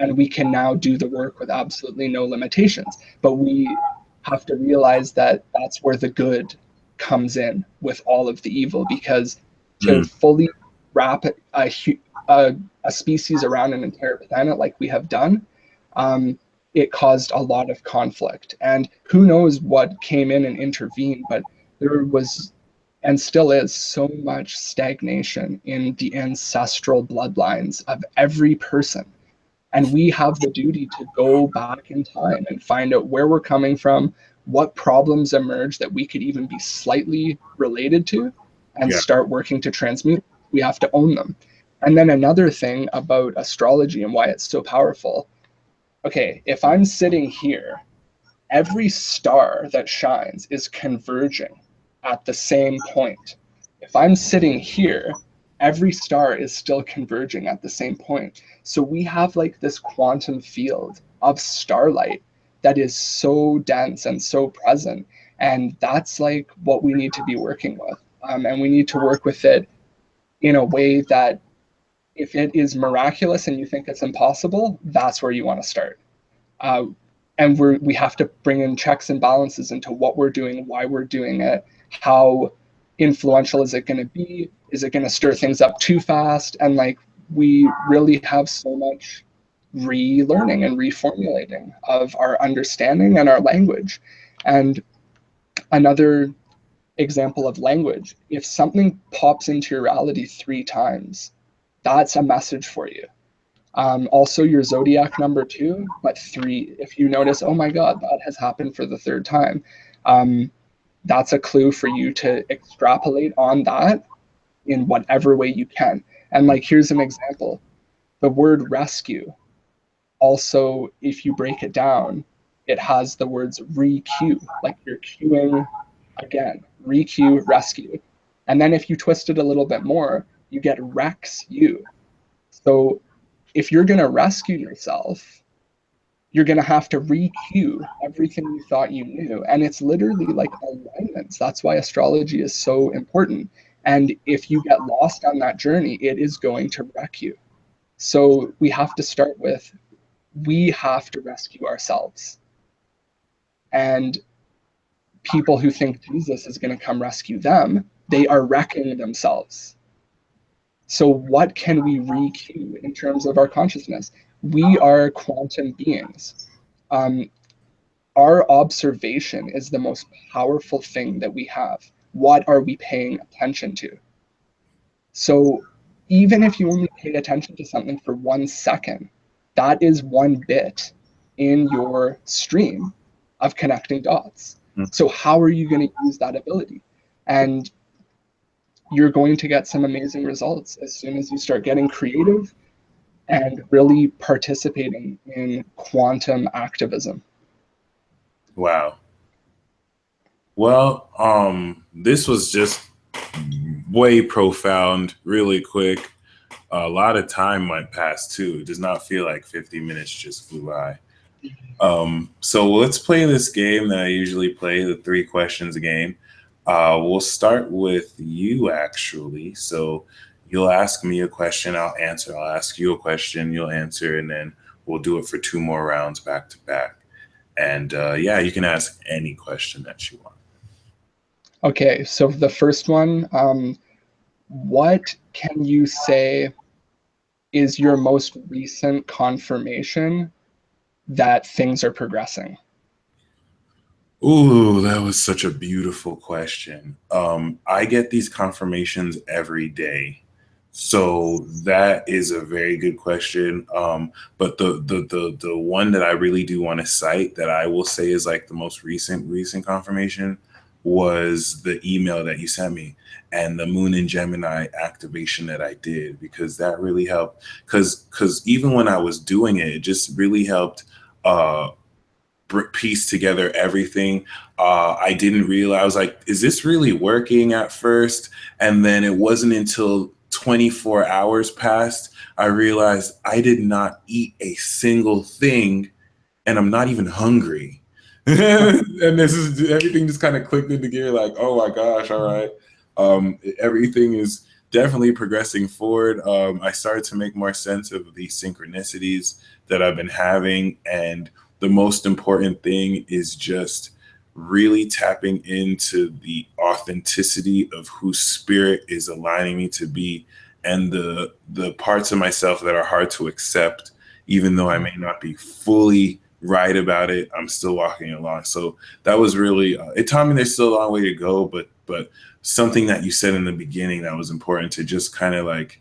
and we can now do the work with absolutely no limitations. But we have to realize that that's where the good comes in with all of the evil, because to fully wrap a species around an entire planet like we have done, it caused a lot of conflict. And who knows what came in and intervened, but there was and still is so much stagnation in the ancestral bloodlines of every person. And we have the duty to go back in time and find out where we're coming from, what problems emerge that we could even be slightly related to, and yeah. start working to transmute. We have to own them. And then another thing about astrology and why it's so powerful. Okay, if I'm sitting here, every star that shines is converging at the same point. If I'm sitting here, every star is still converging at the same point. So we have like this quantum field of starlight that is so dense and so present. And that's like what we need to be working with. And we need to work with it in a way that, if it is miraculous and you think it's impossible, that's where you want to start. Uh, and we have to bring in checks and balances into what we're doing, why we're doing it, how influential is it going to be, is it going to stir things up too fast, and like we really have so much relearning and reformulating of our understanding and our language. And another example of language, if something pops into your reality 3 times, that's a message for you. Also, your zodiac number 2, but 3. If you notice, oh my God, that has happened for the 3rd time, that's a clue for you to extrapolate on that in whatever way you can. And like, here's an example. The word rescue, also, if you break it down, it has the words re-cue, like you're queuing again, re-cue, rescue. And then if you twist it a little bit more, you get Rex you. So if you're going to rescue yourself, you're going to have to re-cue everything you thought you knew. And it's literally like alignments. That's why astrology is so important. And if you get lost on that journey, it is going to wreck you. So we have to start with, we have to rescue ourselves. And people who think Jesus is going to come rescue them, they are wrecking themselves. So what can we re-cue in terms of our consciousness? We are quantum beings. Our observation is the most powerful thing that we have. What are we paying attention to? So even if you only pay attention to something for 1 second, that is 1 bit in your stream of connecting dots. So how are you going to use that ability? And you're going to get some amazing results as soon as you start getting creative and really participating in quantum activism. Wow. Well, this was just way profound, really quick. A lot of time went past too. It does not feel like 50 minutes just flew by. So let's play this game that I usually play, the 3 questions game. We'll start with you, actually. So you'll ask me a question, I'll answer. I'll ask you a question, you'll answer, and then we'll do it for 2 more rounds back to back. And yeah, you can ask any question that you want. Okay, so the first one, what can you say is your most recent confirmation that things are progressing? Ooh, that was such a beautiful question. I get these confirmations every day. So that is a very good question. But the one that I really do want to cite that I will say is like the most recent confirmation was the email that you sent me and the Moon and Gemini activation that I did, because that really helped. Because even when I was doing it, it just really helped piece together everything. I didn't realize, I was like, is this really working at first? And then it wasn't until 24 hours passed, I realized I did not eat a single thing and I'm not even hungry. And this is everything just kind of clicked into gear, like, oh my gosh, all right. Everything is definitely progressing forward. I started to make more sense of these synchronicities that I've been having. And the most important thing is just really tapping into the authenticity of who spirit is aligning me to be, and the parts of myself that are hard to accept, even though I may not be fully right about it, I'm still walking along. So that was really, it taught me there's still a long way to go, but something that you said in the beginning that was important to just kind of like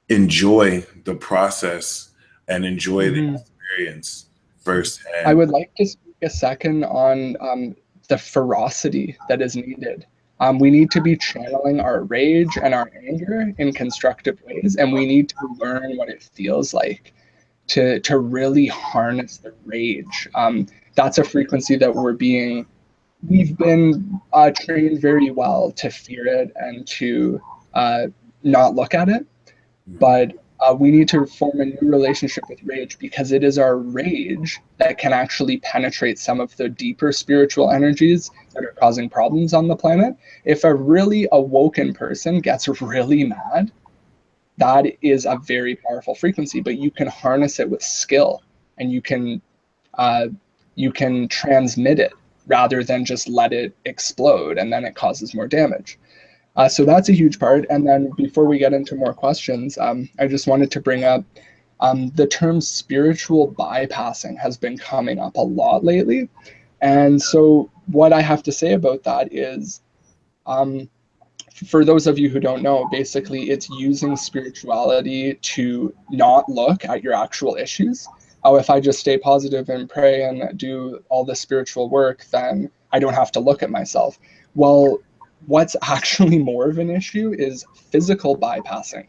enjoy the process and enjoy the experience firsthand. I would like to speak a second on the ferocity that is needed. We need to be channeling our rage and our anger in constructive ways, and we need to learn what it feels like to really harness the rage. That's a frequency that we've been trained very well to fear it and to not look at it. But we need to form a new relationship with rage, because it is our rage that can actually penetrate some of the deeper spiritual energies that are causing problems on the planet. If a really awoken person gets really mad, that is a very powerful frequency, but you can harness it with skill, and you can transmit it rather than just let it explode and then it causes more damage. So that's a huge part. And then before we get into more questions, I just wanted to bring up the term spiritual bypassing has been coming up a lot lately. And so what I have to say about that is, for those of you who don't know, basically it's using spirituality to not look at your actual issues. Oh, if I just stay positive and pray and do all the spiritual work, then I don't have to look at myself. Well, what's actually more of an issue is physical bypassing.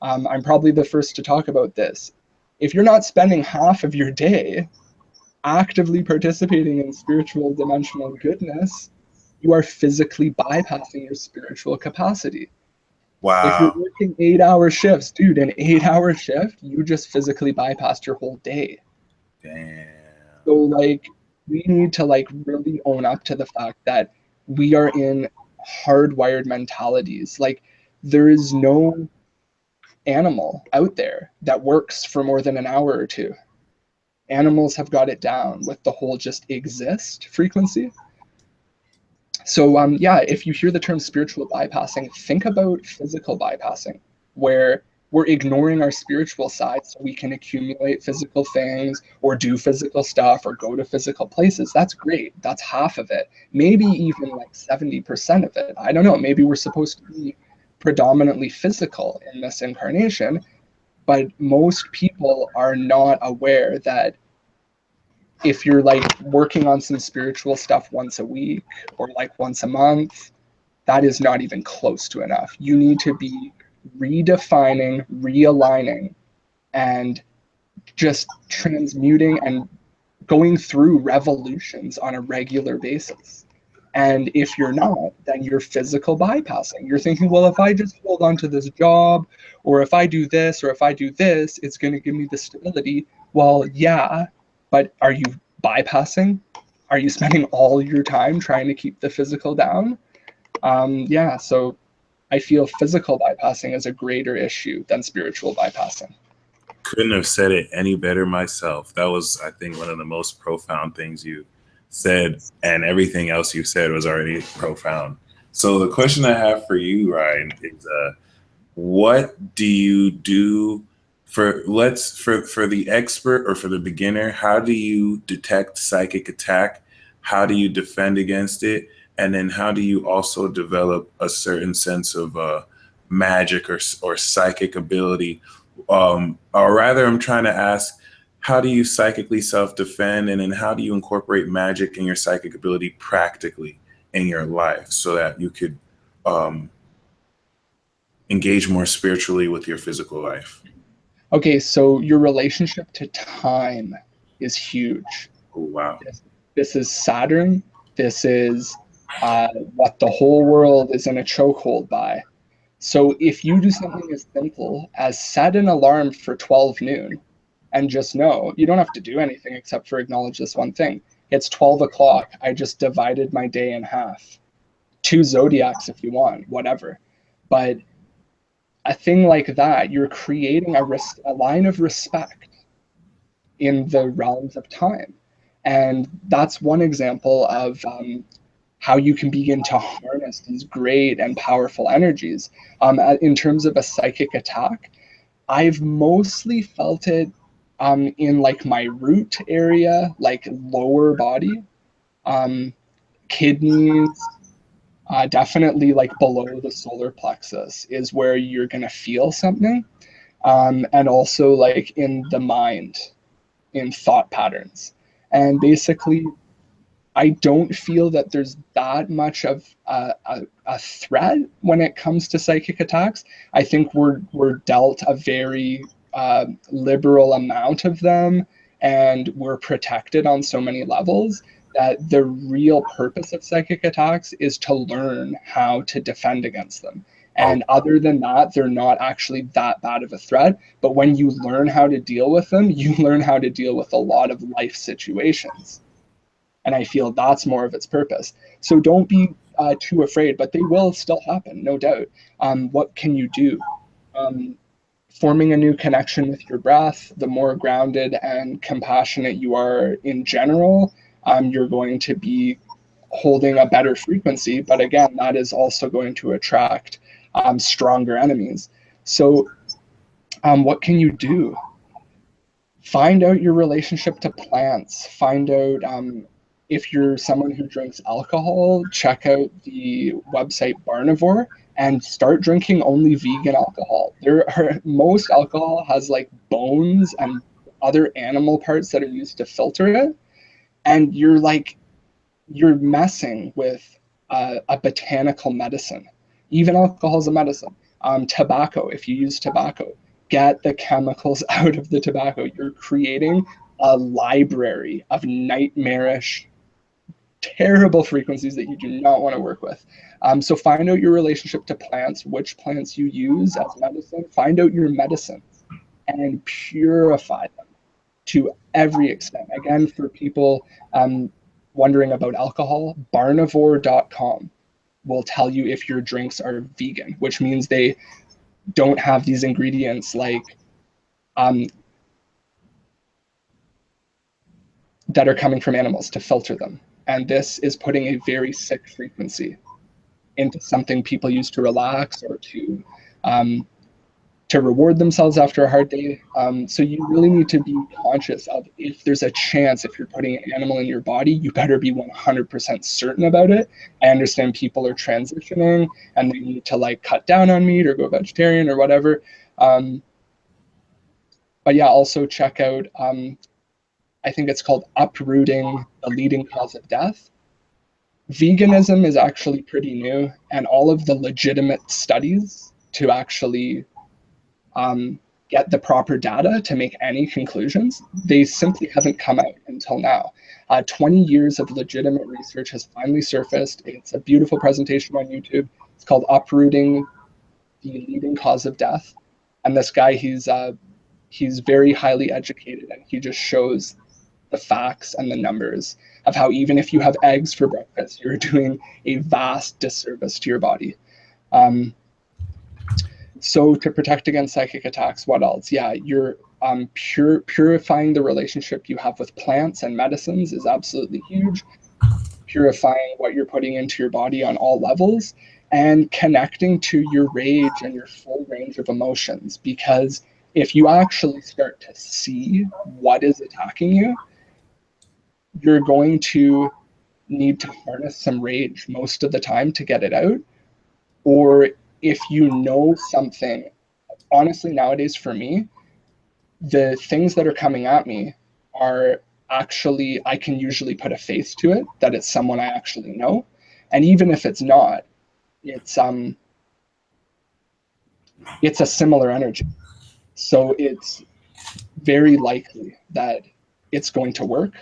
I'm probably the first to talk about this. If you're not spending half of your day actively participating in spiritual dimensional goodness, you are physically bypassing your spiritual capacity. If you're Wow. working 8-hour shifts, dude, an 8-hour shift, you just physically bypassed your whole day. Damn. So like we need to like really own up to the fact that we are in hardwired mentalities. Like there is no animal out there that works for more than an hour or two. Animals have got it down with the whole just exist frequency. So yeah, if you hear the term spiritual bypassing, think about physical bypassing, where we're ignoring our spiritual side so we can accumulate physical things or do physical stuff or go to physical places. That's great. That's half of it. Maybe even like 70% of it. I don't know. Maybe we're supposed to be predominantly physical in this incarnation, but most people are not aware that if you're like working on some spiritual stuff once a week or like once a month, that is not even close to enough. You need to be redefining, realigning, and just transmuting and going through revolutions on a regular basis. And if you're not, then you're physical bypassing. You're thinking, well, if I just hold on to this job, or if I do this, or if I do this, it's going to give me the stability. Well, yeah, but are you bypassing? Are you spending all your time trying to keep the physical down? Yeah, so I feel physical bypassing is a greater issue than spiritual bypassing. Couldn't have said it any better myself. That was, I think, one of the most profound things you said, and everything else you said was already profound. So the question I have for you, Ryan, is what do you do for the expert or for the beginner? How do you detect psychic attack? How do you defend against it? And then how do you also develop a certain sense of magic or psychic ability? Or rather, I'm trying to ask, how do you psychically self-defend, and then how do you incorporate magic and your psychic ability practically in your life so that you could um, engage more spiritually with your physical life? Okay, so your relationship to time is huge. Oh, wow. This is Saturn. This is what the whole world is in a chokehold by. So if you do something as simple as set an alarm for 12 noon and just know, you don't have to do anything except for acknowledge this one thing. It's 12 o'clock. I just divided my day in half. 2 zodiacs if you want, whatever. But a thing like that, you're creating a line of respect in the realms of time. And that's one example of how you can begin to harness these great and powerful energies. In terms of a psychic attack, I've mostly felt it in like my root area, like lower body, um, kidneys, definitely like below the solar plexus is where you're going to feel something. And also like in the mind, in thought patterns. And basically, I don't feel that there's that much of a threat when it comes to psychic attacks. I think we're dealt a very liberal amount of them, and we're protected on so many levels that the real purpose of psychic attacks is to learn how to defend against them. Oh, And other than that, they're not actually that bad of a threat. But when you learn how to deal with them, you learn how to deal with a lot of life situations. And I feel that's more of its purpose. So don't be too afraid, but they will still happen, no doubt. What can you do? Um, Forming a new connection with your breath, the more grounded and compassionate you are in general, you're going to be holding a better frequency. But again, that is also going to attract stronger enemies. So, what can you do? Find out your relationship to plants. Find out if you're someone who drinks alcohol, check out the website Barnivore. and start drinking only vegan alcohol. Most alcohol has like bones and other animal parts that are used to filter it, and you're messing with a botanical medicine. Even alcohol is a medicine. Tobacco, if you use tobacco, get the chemicals out of the tobacco. You're creating a library of nightmarish, terrible frequencies that you do not want to work with. So find out your relationship to plants, which plants you use as medicine. Find out your medicines and purify them to every extent. Again, for people wondering about alcohol, barnivore.com will tell you if your drinks are vegan, which means they don't have these ingredients like that are coming from animals to filter them. And this is putting a very sick frequency into something people use to relax or to reward themselves after a hard day. So you really need to be conscious of, if there's a chance, if you're putting an animal in your body, you better be 100% certain about it. I understand people are transitioning and they need to like cut down on meat or go vegetarian or whatever. But yeah, also check out, I think it's called Uprooting the Leading Cause of Death. Veganism is actually pretty new, and all of the legitimate studies to actually get the proper data to make any conclusions, they simply haven't come out until now. 20 years of legitimate research has finally surfaced. It's a beautiful presentation on YouTube. It's called Uprooting the Leading Cause of Death. And this guy, he's very highly educated, and he just shows the facts and the numbers of how even if you have eggs for breakfast, you're doing a vast disservice to your body. So to protect against psychic attacks, what else? Yeah, you're purifying the relationship you have with plants and medicines is absolutely huge. Purifying what you're putting into your body on all levels, and connecting to your rage and your full range of emotions. Because if you actually start to see what is attacking you, you're going to need to harness some rage most of the time to get it out. Or if you know something, honestly, nowadays for me, the things that are coming at me are actually, I can usually put a face to it, that it's someone I actually know. And even if it's not, it's a similar energy. So it's very likely that it's going to work.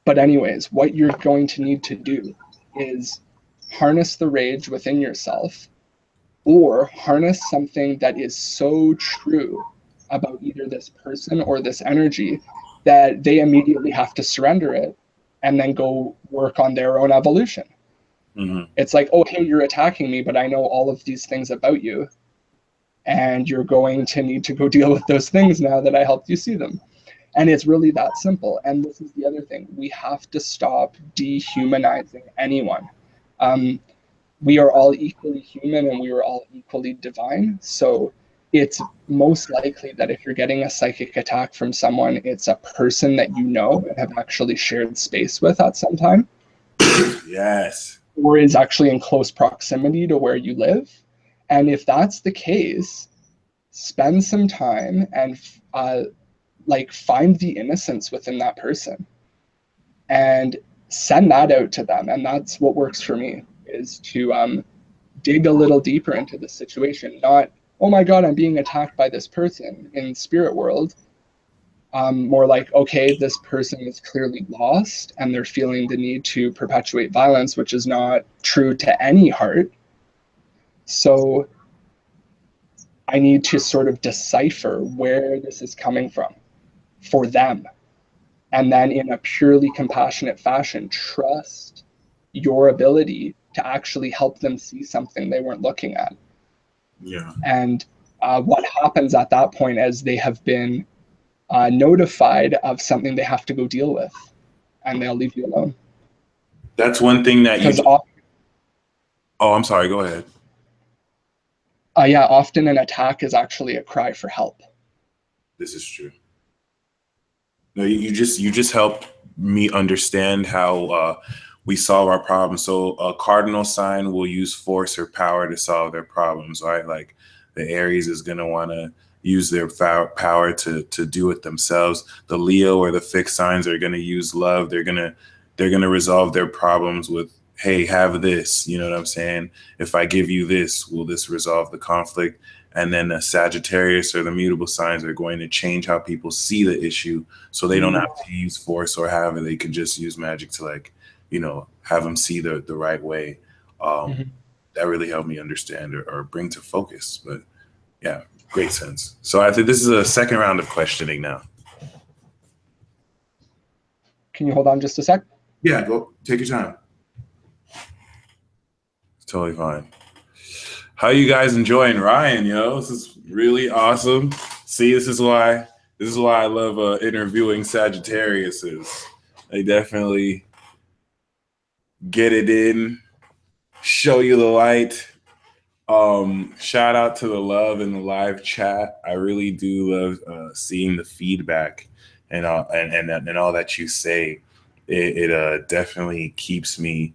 But anyways, what you're going to need to do is harness the rage within yourself, or harness something that is so true about either this person or this energy that they immediately have to surrender it and then go work on their own evolution. Mm-hmm. It's like, oh, hey, you're attacking me, but I know all of these things about you, and you're going to need to go deal with those things now that I helped you see them. And it's really that simple. And this is the other thing. We have to stop dehumanizing anyone. We are all equally human, and we are all equally divine. So it's most likely that if you're getting a psychic attack from someone, it's a person that you know and have actually shared space with at some time. Yes. Or is actually in close proximity to where you live. And if that's the case, spend some time and find the innocence within that person and send that out to them. And that's what works for me, is to dig a little deeper into the situation. Not, oh my God, I'm being attacked by this person in spirit world. More like, okay, this person is clearly lost and they're feeling the need to perpetuate violence, which is not true to any heart. So I need to sort of decipher where this is coming from for them. And then in a purely compassionate fashion, trust your ability to actually help them see something they weren't looking at. Yeah. And what happens at that point is they have been notified of something they have to go deal with, and they'll leave you alone. That's one thing that you... Oh, I'm sorry. Go ahead. Yeah, often an attack is actually a cry for help. This is true. No, you just helped me understand how we solve our problems. So a cardinal sign will use force or power to solve their problems, right? Like the Aries is going to want to use their power to do it themselves. The Leo or the fixed signs are going to use love. They're going to resolve their problems with, hey, have this, you know what I'm saying? If I give you this, will this resolve the conflict? And then the Sagittarius or the mutable signs are going to change how people see the issue, so they don't have to use force or have it. They can just use magic to, like, have them see the right way. That really helped me understand or bring to focus. But yeah, great sense. So I think this is a second round of questioning now. Can you hold on just a sec? Yeah, go take your time. It's totally fine. How you guys enjoying Ryan, yo? This is really awesome. See, this is why I love interviewing Sagittariuses. They definitely get it in, show you the light. Shout out to the love in the live chat. I really do love seeing the feedback and all that you say. It definitely keeps me,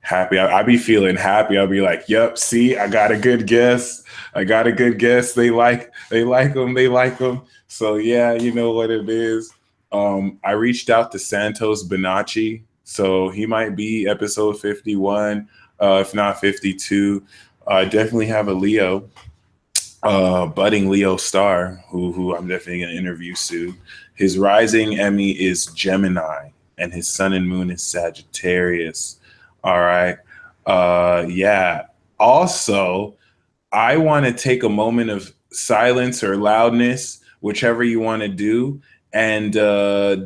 happy. I be feeling happy. I'll be like, "Yep, see, I got a good guess. I got a good guess. They like them. They like them." So yeah, you know what it is. I reached out to Santos Bonacci, so he might be episode 51, if not 52. I definitely have a Leo, budding Leo star, who I'm definitely going to interview soon. His rising Emmy is Gemini, and his sun and moon is Sagittarius. All right. Yeah. Also, I want to take a moment of silence or loudness, whichever you want to do, and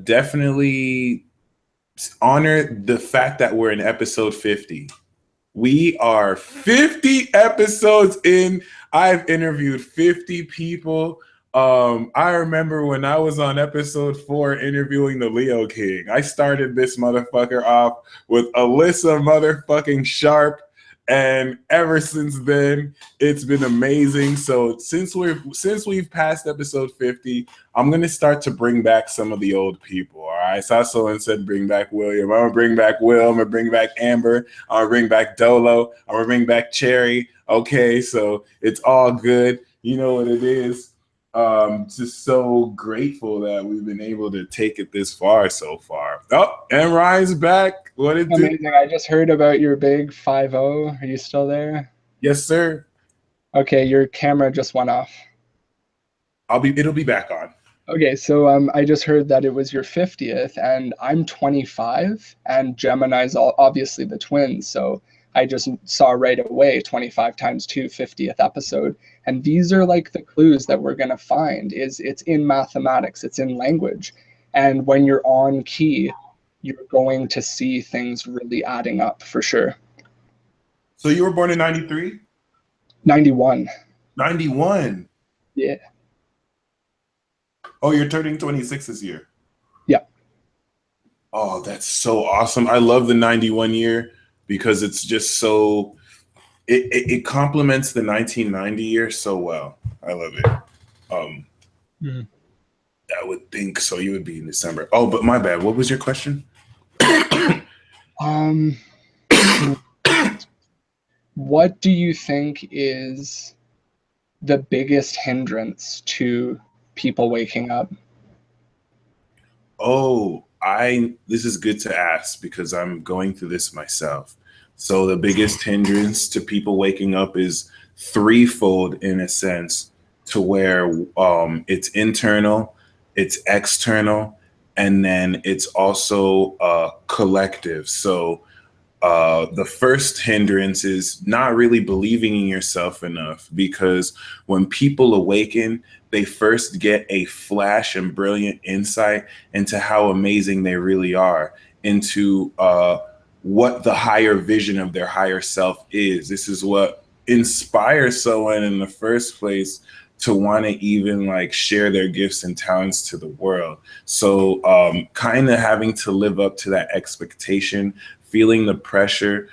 definitely honor the fact that we're in episode 50. We are 50 episodes in. I've interviewed 50 people. I remember when I was on episode 4 interviewing the Leo King. I started this motherfucker off with Alyssa motherfucking Sharp. And ever since then, it's been amazing. So since we've passed episode 50, I'm gonna start to bring back some of the old people. All right. Sasso said bring back William. I'm gonna bring back Will. I'm gonna bring back Amber. I'm gonna bring back Dolo. I'm gonna bring back Cherry. Okay, so it's all good. You know what it is. Just so grateful that we've been able to take it this far so far. Oh, and Ryan's back. What it do? Amazing. I just heard about your big 5-0. Are you still there? Yes, sir. Okay, your camera just went off. It'll be back on. Okay, so I just heard that it was your 50th, and I'm 25, and Gemini's obviously the twins, so I just saw right away 25 times 2, 50th episode. And these are like the clues that we're going to find. It's in mathematics, it's in language. And when you're on key, you're going to see things really adding up for sure. So you were born in 93? 91. 91? Yeah. Oh, you're turning 26 this year? Yeah. Oh, that's so awesome. I love the 91 year because it's just so, it complements the 1990 year so well. I love it. I would think so. You would be in December. Oh, but my bad. What was your question? What do you think is the biggest hindrance to people waking up? Oh, this is good to ask because I'm going through this myself. So the biggest hindrance to people waking up is threefold in a sense, to where it's internal, it's external, and then it's also collective. So the first hindrance is not really believing in yourself enough, because when people awaken, they first get a flash and brilliant insight into how amazing they really are, into what the higher vision of their higher self is. This is what inspires someone in the first place to want to even like share their gifts and talents to the world. So kind of having to live up to that expectation, feeling the pressure.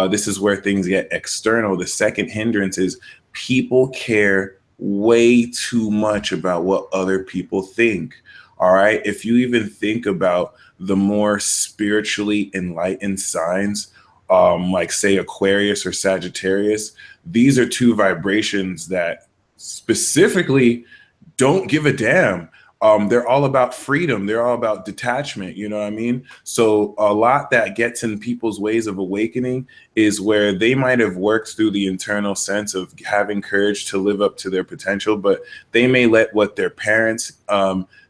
This is where things get external. The second hindrance is people care way too much about what other people think. All right. If you even think about the more spiritually enlightened signs, like say Aquarius or Sagittarius, these are two vibrations that specifically don't give a damn. They're all about freedom. They're all about detachment. You know what I mean? So a lot that gets in people's ways of awakening is where they might have worked through the internal sense of having courage to live up to their potential, but they may let what their parents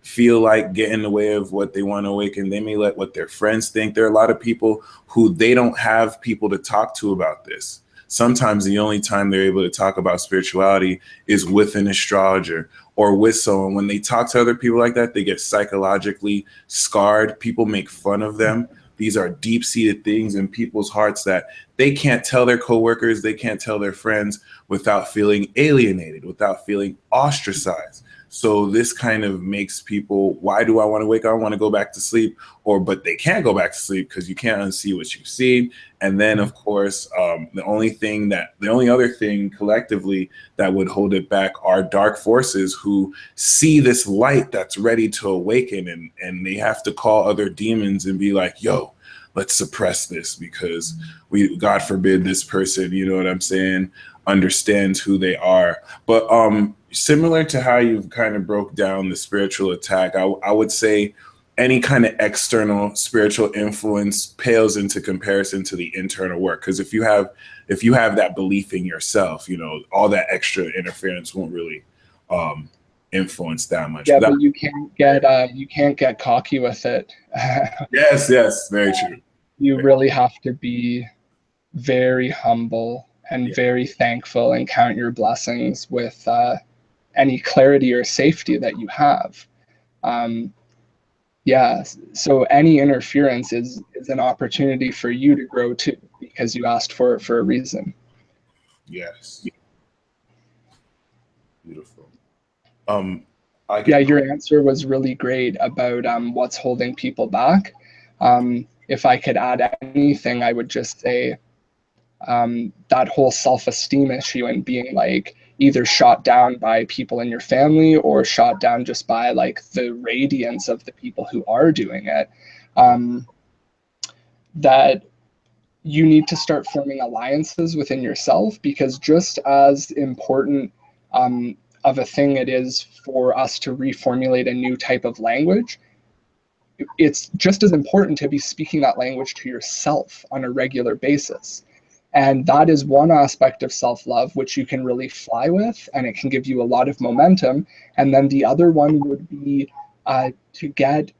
feel like get in the way of what they want to awaken. They may let what their friends think. There are a lot of people who they don't have people to talk to about this. Sometimes the only time they're able to talk about spirituality is with an astrologer or with someone. When they talk to other people like that, they get psychologically scarred. People make fun of them. These are deep-seated things in people's hearts that they can't tell their coworkers, they can't tell their friends without feeling alienated, without feeling ostracized. So this kind of makes people, why do I want to wake up? I want to go back to sleep, but they can't go back to sleep because you can't unsee what you've seen. And then, of course, the only other thing collectively that would hold it back are dark forces who see this light that's ready to awaken, and they have to call other demons and be like, yo, let's suppress this because God forbid this person, you know what I'm saying, understands who they are. But similar to how you've kind of broke down the spiritual attack, I would say any kind of external spiritual influence pales into comparison to the internal work. Because if you have that belief in yourself, you know, all that extra interference won't really influence that much. Yeah, but you can't get cocky with it. Yes, very true. You really have to be very humble and very thankful and count your blessings with any clarity or safety that you have. Yeah, so any interference is an opportunity for you to grow too, because you asked for it for a reason. Yes. Beautiful. Yeah, your answer was really great about what's holding people back. If I could add anything, I would just say that whole self-esteem issue and being like either shot down by people in your family or shot down just by like the radiance of the people who are doing it, that you need to start forming alliances within yourself, because just as important of a thing it is for us to reformulate a new type of language, it's just as important to be speaking that language to yourself on a regular basis. And that is one aspect of self-love which you can really fly with, and it can give you a lot of momentum. And then the other one would be to get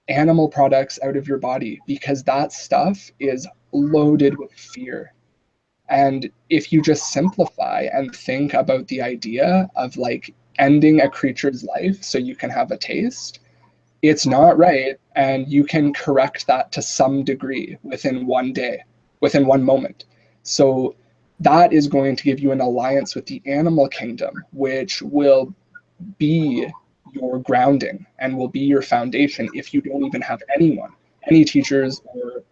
animal products out of your body, because that stuff is loaded with fear. And if you just simplify and think about the idea of like ending a creature's life so you can have a taste, it's not right. And you can correct that to some degree within one day, within one moment. So that is going to give you an alliance with the animal kingdom, which will be your grounding and will be your foundation. If you don't even have anyone, any teachers or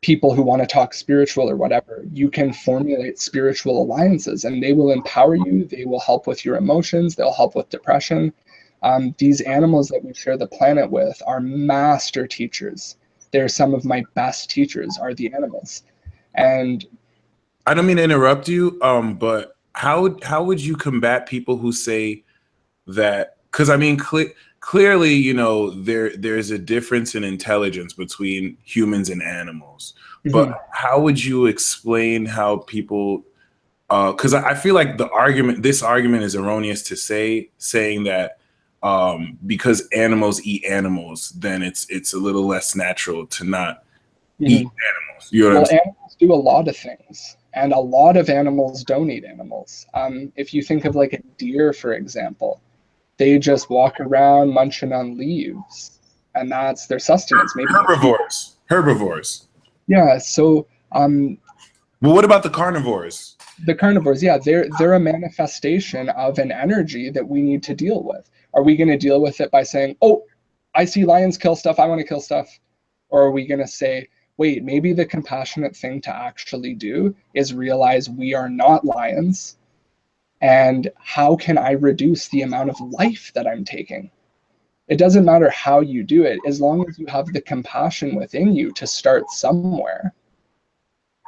people who want to talk spiritual or whatever, you can formulate spiritual alliances and they will empower you. They will help with your emotions. They'll help with depression. These animals that we share the planet with are master teachers. They're some of my best teachers, are the animals. And I don't mean to interrupt you, but how would you combat people who say that? Because I mean, clearly, you know, there's a difference in intelligence between humans and animals. But how would you explain how people? Because I feel like this argument is erroneous to saying that because animals eat animals, then it's a little less natural to not eat animals. You know what I'm saying? Animals do a lot of things, and a lot of animals don't eat animals. If you think of like a deer, for example, they just walk around munching on leaves, and that's their sustenance. Maybe Herbivores. Yeah. So, well, what about the carnivores? The carnivores, yeah, they're a manifestation of an energy that we need to deal with. Are we going to deal with it by saying, "Oh, I see lions kill stuff, I want to kill stuff," or are we going to say, "Wait, maybe the compassionate thing to actually do is realize we are not lions, and how can I reduce the amount of life that I'm taking?" It doesn't matter how you do it, as long as you have the compassion within you to start somewhere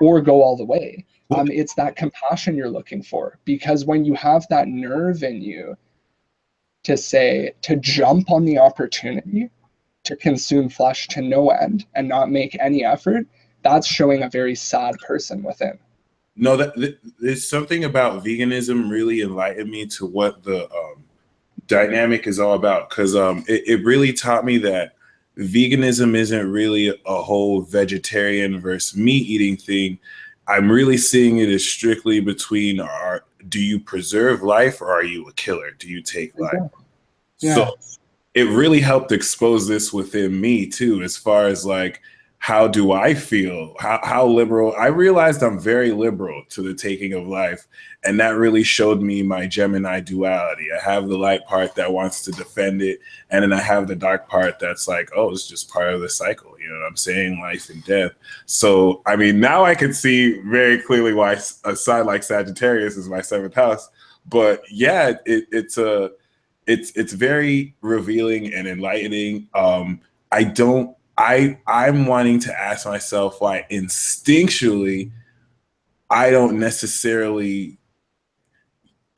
or go all the way. It's that compassion you're looking for, because when you have that nerve in you to jump on the opportunity to consume flesh to no end and not make any effort, that's showing a very sad person within. No, there's something about veganism really enlightened me to what the dynamic is all about, because it really taught me that veganism isn't really a whole vegetarian versus meat eating thing. I'm really seeing it as strictly between do you preserve life or are you a killer? Do you take life? So Yeah. it really helped expose this within me too, as far as like, how do I feel? How liberal? I realized I'm very liberal to the taking of life. And that really showed me my Gemini duality. I have the light part that wants to defend it. And then I have the dark part that's like, oh, it's just part of the cycle. You know what I'm saying? Life and death. So, I mean, now I can see very clearly why a sign like Sagittarius is my seventh house. But yeah, it's very revealing and enlightening. I'm wanting to ask myself why instinctually I don't necessarily.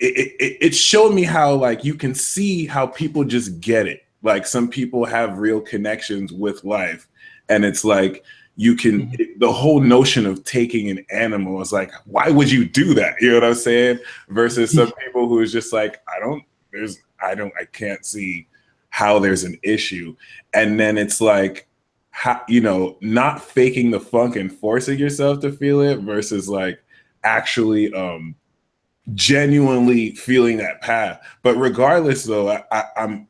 It showed me how, like, you can see how people just get it. Like, some people have real connections with life, and it's like you can. The whole notion of taking an animal is like, why would you do that? You know what I'm saying? Versus some people who is just like, I can't see how there's an issue. And then it's like, how, not faking the funk and forcing yourself to feel it versus like actually genuinely feeling that path. But regardless, though,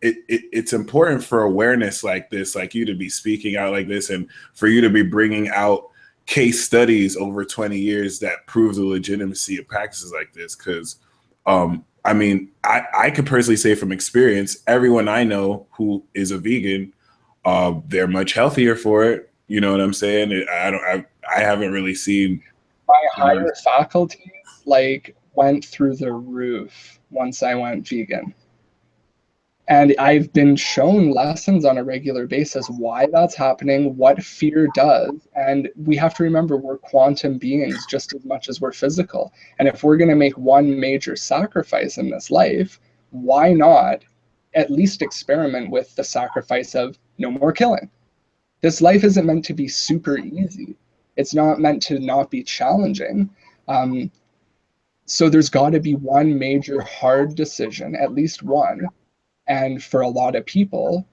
it's important for awareness like this, like you to be speaking out like this, and for you to be bringing out case studies over 20 years that prove the legitimacy of practices like this. Because I mean, I could personally say from experience, everyone I know who is a vegan, they're much healthier for it. You know what I'm saying? I haven't really seen My higher faculties like went through the roof once I went vegan. And I've been shown lessons on a regular basis why that's happening, what fear does. And we have to remember we're quantum beings just as much as we're physical. And if we're going to make one major sacrifice in this life, why not at least experiment with the sacrifice of no more killing? This life isn't meant to be super easy. It's not meant to not be challenging. So there's got to be one major hard decision, at least one. And for a lot of people,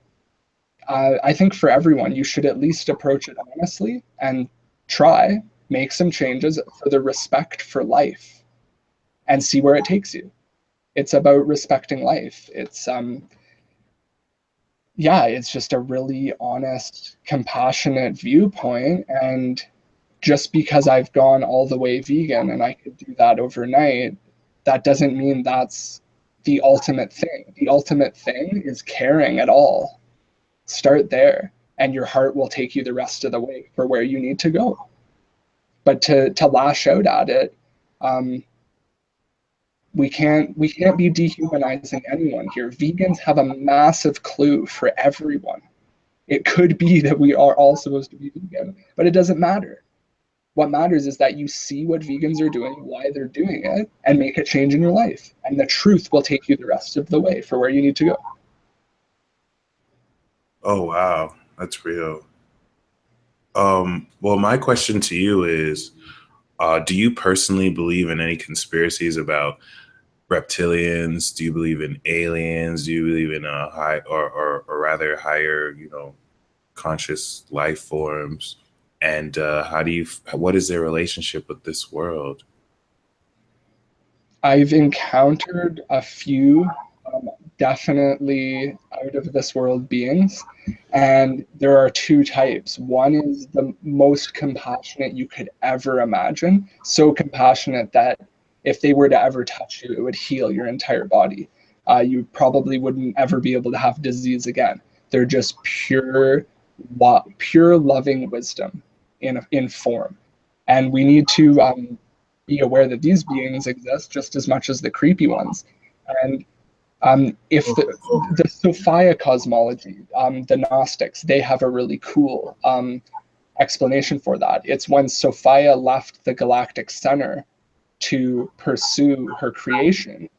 I think for everyone, you should at least approach it honestly and try, make some changes for the respect for life and see where it takes you. It's about respecting life. It's just a really honest, compassionate viewpoint. And just because I've gone all the way vegan and I could do that overnight, that doesn't mean that's the ultimate thing. The ultimate thing is caring at all. Start there, and your heart will take you the rest of the way for where you need to go. But to lash out at it, we can't be dehumanizing anyone here. Vegans have a massive clue for everyone. It could be that we are all supposed to be vegan, but it doesn't matter. What matters is that you see what vegans are doing, why they're doing it, and make a change in your life. And the truth will take you the rest of the way for where you need to go. Oh, wow. That's real. Well, my question to you is, do you personally believe in any conspiracies about reptilians? Do you believe in aliens? Do you believe in a high or rather higher, conscious life forms? And what is their relationship with this world? I've encountered a few definitely out of this world beings, and there are two types. One is the most compassionate you could ever imagine, so compassionate that if they were to ever touch you, it would heal your entire body. You probably wouldn't ever be able to have disease again. They're just pure loving wisdom in form, and we need to be aware that these beings exist just as much as the creepy ones. And If the Sophia cosmology, the Gnostics, they have a really cool explanation for that. It's when Sophia left the galactic center to pursue her creation,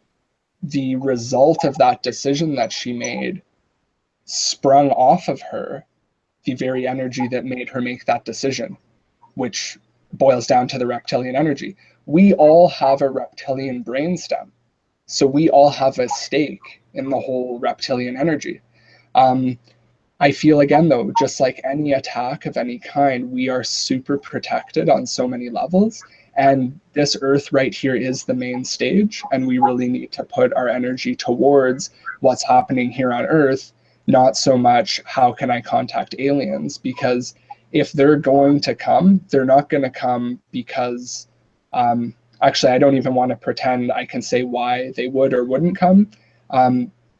the result of that decision that she made sprung off of her the very energy that made her make that decision, which boils down to the reptilian energy. We all have a reptilian brainstem, so we all have a stake in the whole reptilian energy. I feel again though, just like any attack of any kind, we are super protected on so many levels. And this earth right here is the main stage, and we really need to put our energy towards what's happening here on earth, not so much how can I contact aliens, because if they're going to come, they're not going to come because actually I don't even want to pretend I can say why they would or wouldn't come.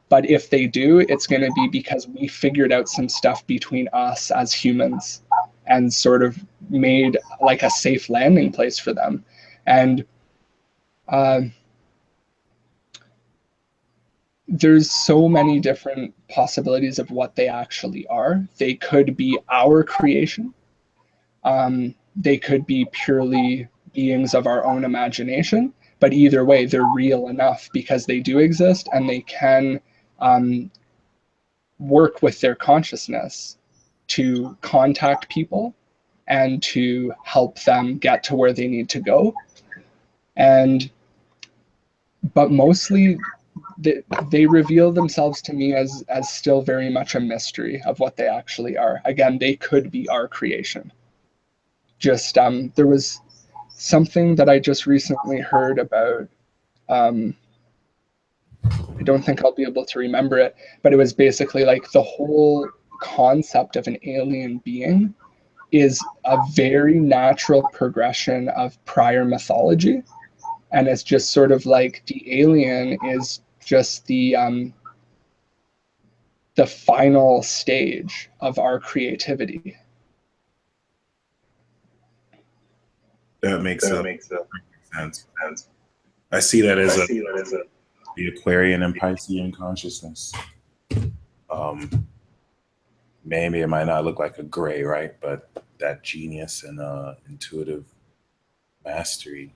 But if they do, it's going to be because we figured out some stuff between us as humans and sort of made like a safe landing place for them. And there's so many different possibilities of what they actually are. They could be our creation. They could be purely beings of our own imagination. But either way, they're real enough because they do exist, and they can work with their consciousness to contact people and to help them get to where they need to go. But mostly they reveal themselves to me as still very much a mystery of what they actually are. Again, they could be our creation. Just there was something that I just recently heard about. I don't think I'll be able to remember it, but it was basically like the whole concept of an alien being is a very natural progression of prior mythology. And it's just sort of like the alien is just the final stage of our creativity. That makes sense. I see that as the Aquarian and Piscean consciousness. Maybe it might not look like a gray, right? But that genius and intuitive mastery,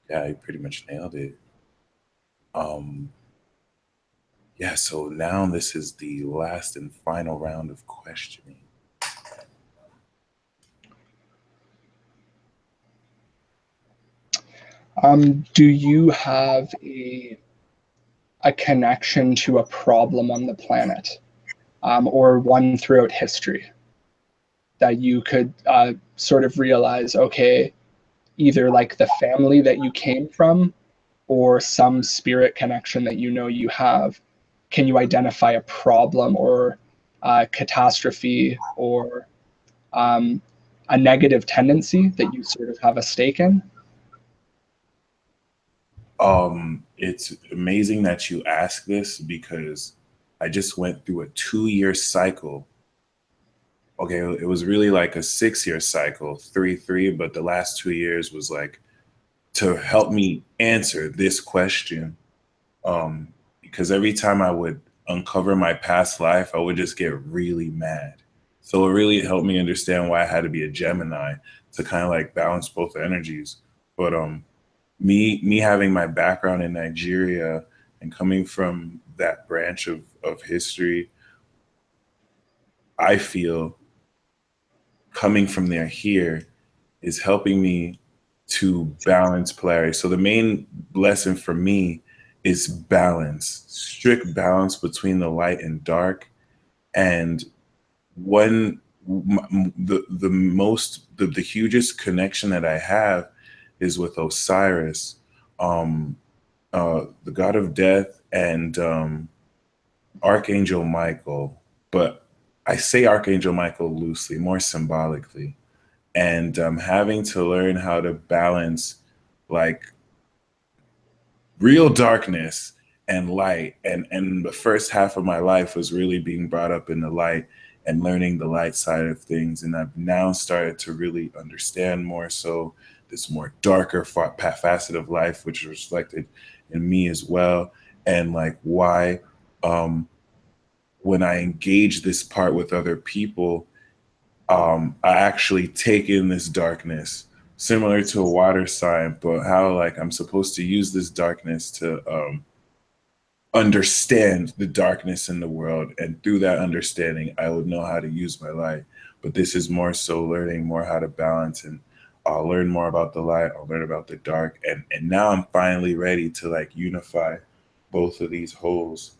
yeah, you pretty much nailed it. Yeah, so now this is the last and final round of questioning. Do you have a connection to a problem on the planet, or one throughout history that you could sort of realize, okay, either like the family that you came from or some spirit connection that you know you have? Can you identify a problem or a catastrophe or a negative tendency that you sort of have a stake in? It's amazing that you ask this because I just went through a 2-year cycle. Okay, it was really like a 6-year cycle, 3, but the last 2 years was like to help me answer this question. Because every time I would uncover my past life, I would just get really mad. So it really helped me understand why I had to be a Gemini to kind of like balance both energies. But me having my background in Nigeria and coming from that branch of history, I feel coming from there here is helping me to balance polarity. So the main lesson for me is balance, strict balance between the light and dark. And one the hugest connection that I have is with Osiris, the god of death, and Archangel Michael. But I say Archangel Michael loosely, more symbolically. And having to learn how to balance like real darkness and light. And the first half of my life was really being brought up in the light and learning the light side of things. And I've now started to really understand more so this more darker facet of life, which is reflected in me as well. and like why when I engage this part with other people, I actually take in this darkness, similar to a water sign, but how like I'm supposed to use this darkness to understand the darkness in the world, and through that understanding I would know how to use my light. But this is more so learning more how to balance, and I'll learn more about the light, I'll learn about the dark, and now I'm finally ready to like unify both of these wholes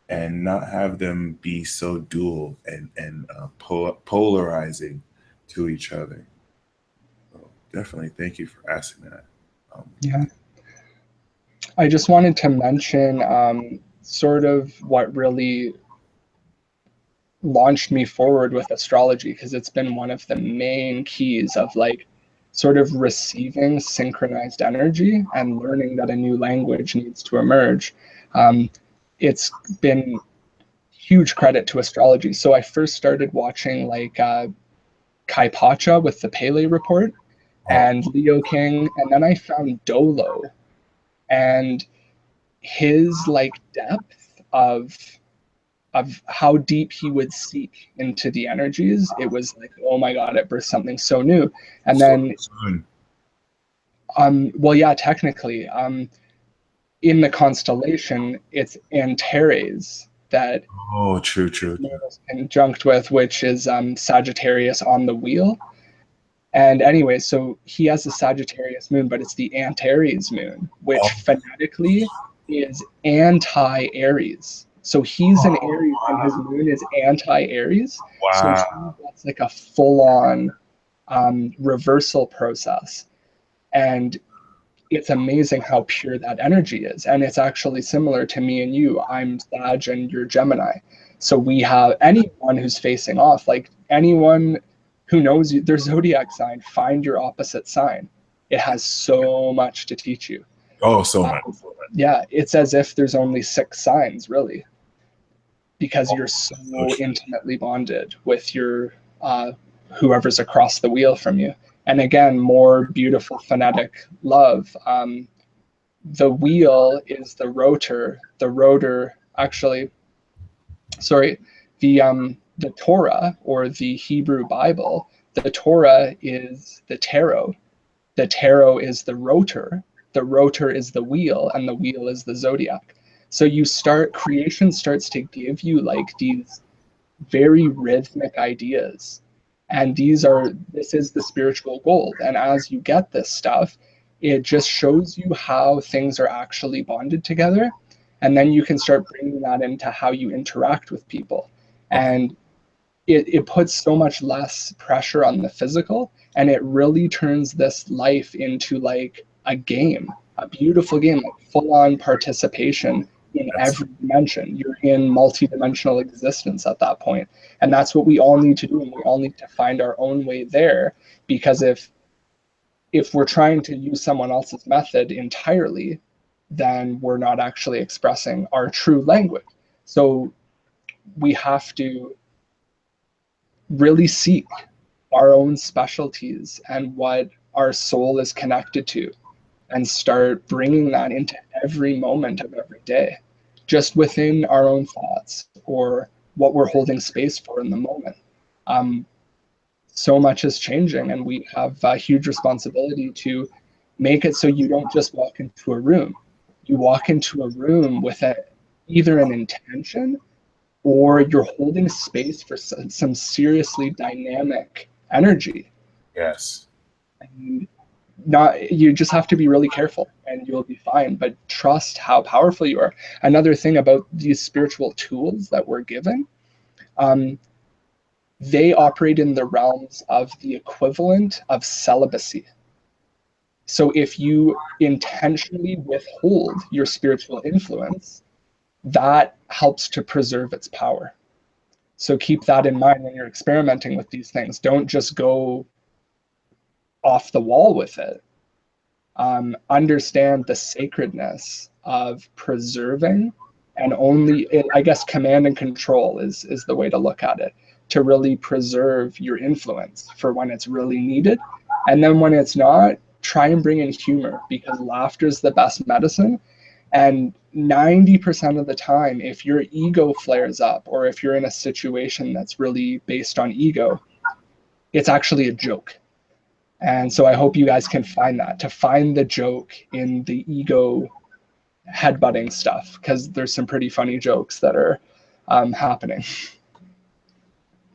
and not have them be so dual and polarizing to each other. So definitely thank you for asking that. Yeah. I just wanted to mention sort of what really launched me forward with astrology, because it's been one of the main keys of like sort of receiving synchronized energy and learning that a new language needs to emerge. It's been huge credit to astrology. So I first started watching like Kai Pacha with the Pele Report Oh, and Leo King, and then I found Dolo, and his like depth of how deep he would seek into the energies. It was like, oh my god, it birthed something so new. And so then soon. well, yeah, technically in the constellation it's Antares that Oh, true, his true, moon true. is conjunct with, which is Sagittarius on the wheel. And anyway, so he has a Sagittarius moon, but it's the Antares moon, which Oh, phonetically is anti-Aries. So he's an oh, Aries and his moon is anti-Aries. So wow. that's like a full-on reversal process. And it's amazing how pure that energy is. And it's actually similar to me and you. I'm Sag and you're Gemini. So we have anyone who's facing off, like anyone who knows you, their zodiac sign, find your opposite sign. It has so much to teach you. Oh, so much. Yeah, it's as if there's only 6 signs, really, because Oh, you're so so true. intimately bonded with your whoever's across the wheel from you. And again, more beautiful phonetic love. The wheel is the rotor. The rotor, actually, sorry, the Torah or the Hebrew Bible. The Torah is the tarot. The tarot is the rotor. The rotor is the wheel, and the wheel is the zodiac. So creation starts to give you like these very rhythmic ideas. And this is the spiritual gold. And as you get this stuff, it just shows you how things are actually bonded together. And then you can start bringing that into how you interact with people. Okay. And it puts so much less pressure on the physical, and it really turns this life into like a game, a beautiful game, like full on participation in That's every dimension. You're in multi-dimensional existence at that point. And that's what we all need to do. And we all need to find our own way there. Because if we're trying to use someone else's method entirely, then we're not actually expressing our true language. So we have to really seek our own specialties and what our soul is connected to, and start bringing that into every moment of every day, just within our own thoughts or what we're holding space for in the moment. Um, so much is changing, and we have a huge responsibility to make it so you don't just walk into a room. You walk into a room with either an intention, or you're holding space for some seriously dynamic energy. yes. And not you just have to be really careful and you'll be fine, but trust how powerful you are. Another thing about these spiritual tools that we're given, um, they operate in the realms of the equivalent of celibacy. So if you intentionally withhold your spiritual influence, that helps to preserve its power. So keep that in mind when you're experimenting with these things. Don't just go off the wall with it. Understand the sacredness of preserving, and only, I guess, command and control is the way to look at it, to really preserve your influence for when it's really needed. And then when it's not, try and bring in humor, because laughter is the best medicine. And 90% of the time, if your ego flares up, or if you're in a situation that's really based on ego, it's actually a joke. And so I hope you guys can find that, to find the joke in the ego headbutting stuff, because there's some pretty funny jokes that are happening.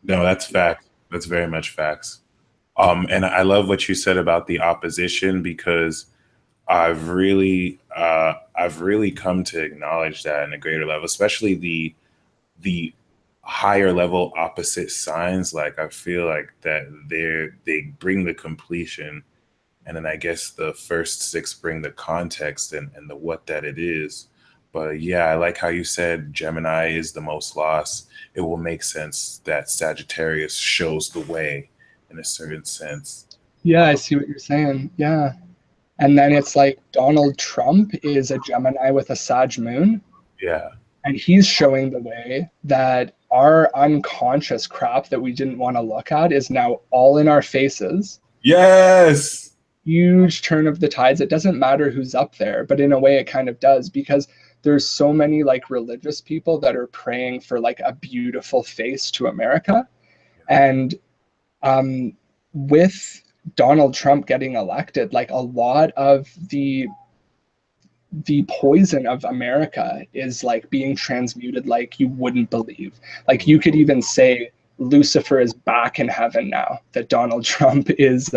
No, that's facts. That's very much facts. And I love what you said about the opposition, because I've really come to acknowledge that in a greater level, especially the higher level opposite signs. Like I feel like that they bring the completion, and then I guess the first six bring the context and the what that it is. But yeah, I like how you said Gemini is the most lost. It will make sense that Sagittarius shows the way in a certain sense. Yeah, I see what you're saying. Yeah. And then it's like Donald Trump is a Gemini with a Sag moon, Yeah. and he's showing the way that our unconscious crap that we didn't want to look at is now all in our faces. Yes. Huge turn of the tides. It doesn't matter who's up there, but in a way it kind of does, because there's so many like religious people that are praying for like a beautiful face to America. And with Donald Trump getting elected, like a lot of the poison of America is like being transmuted like you wouldn't believe. Like you could even say Lucifer is back in heaven now that Donald Trump is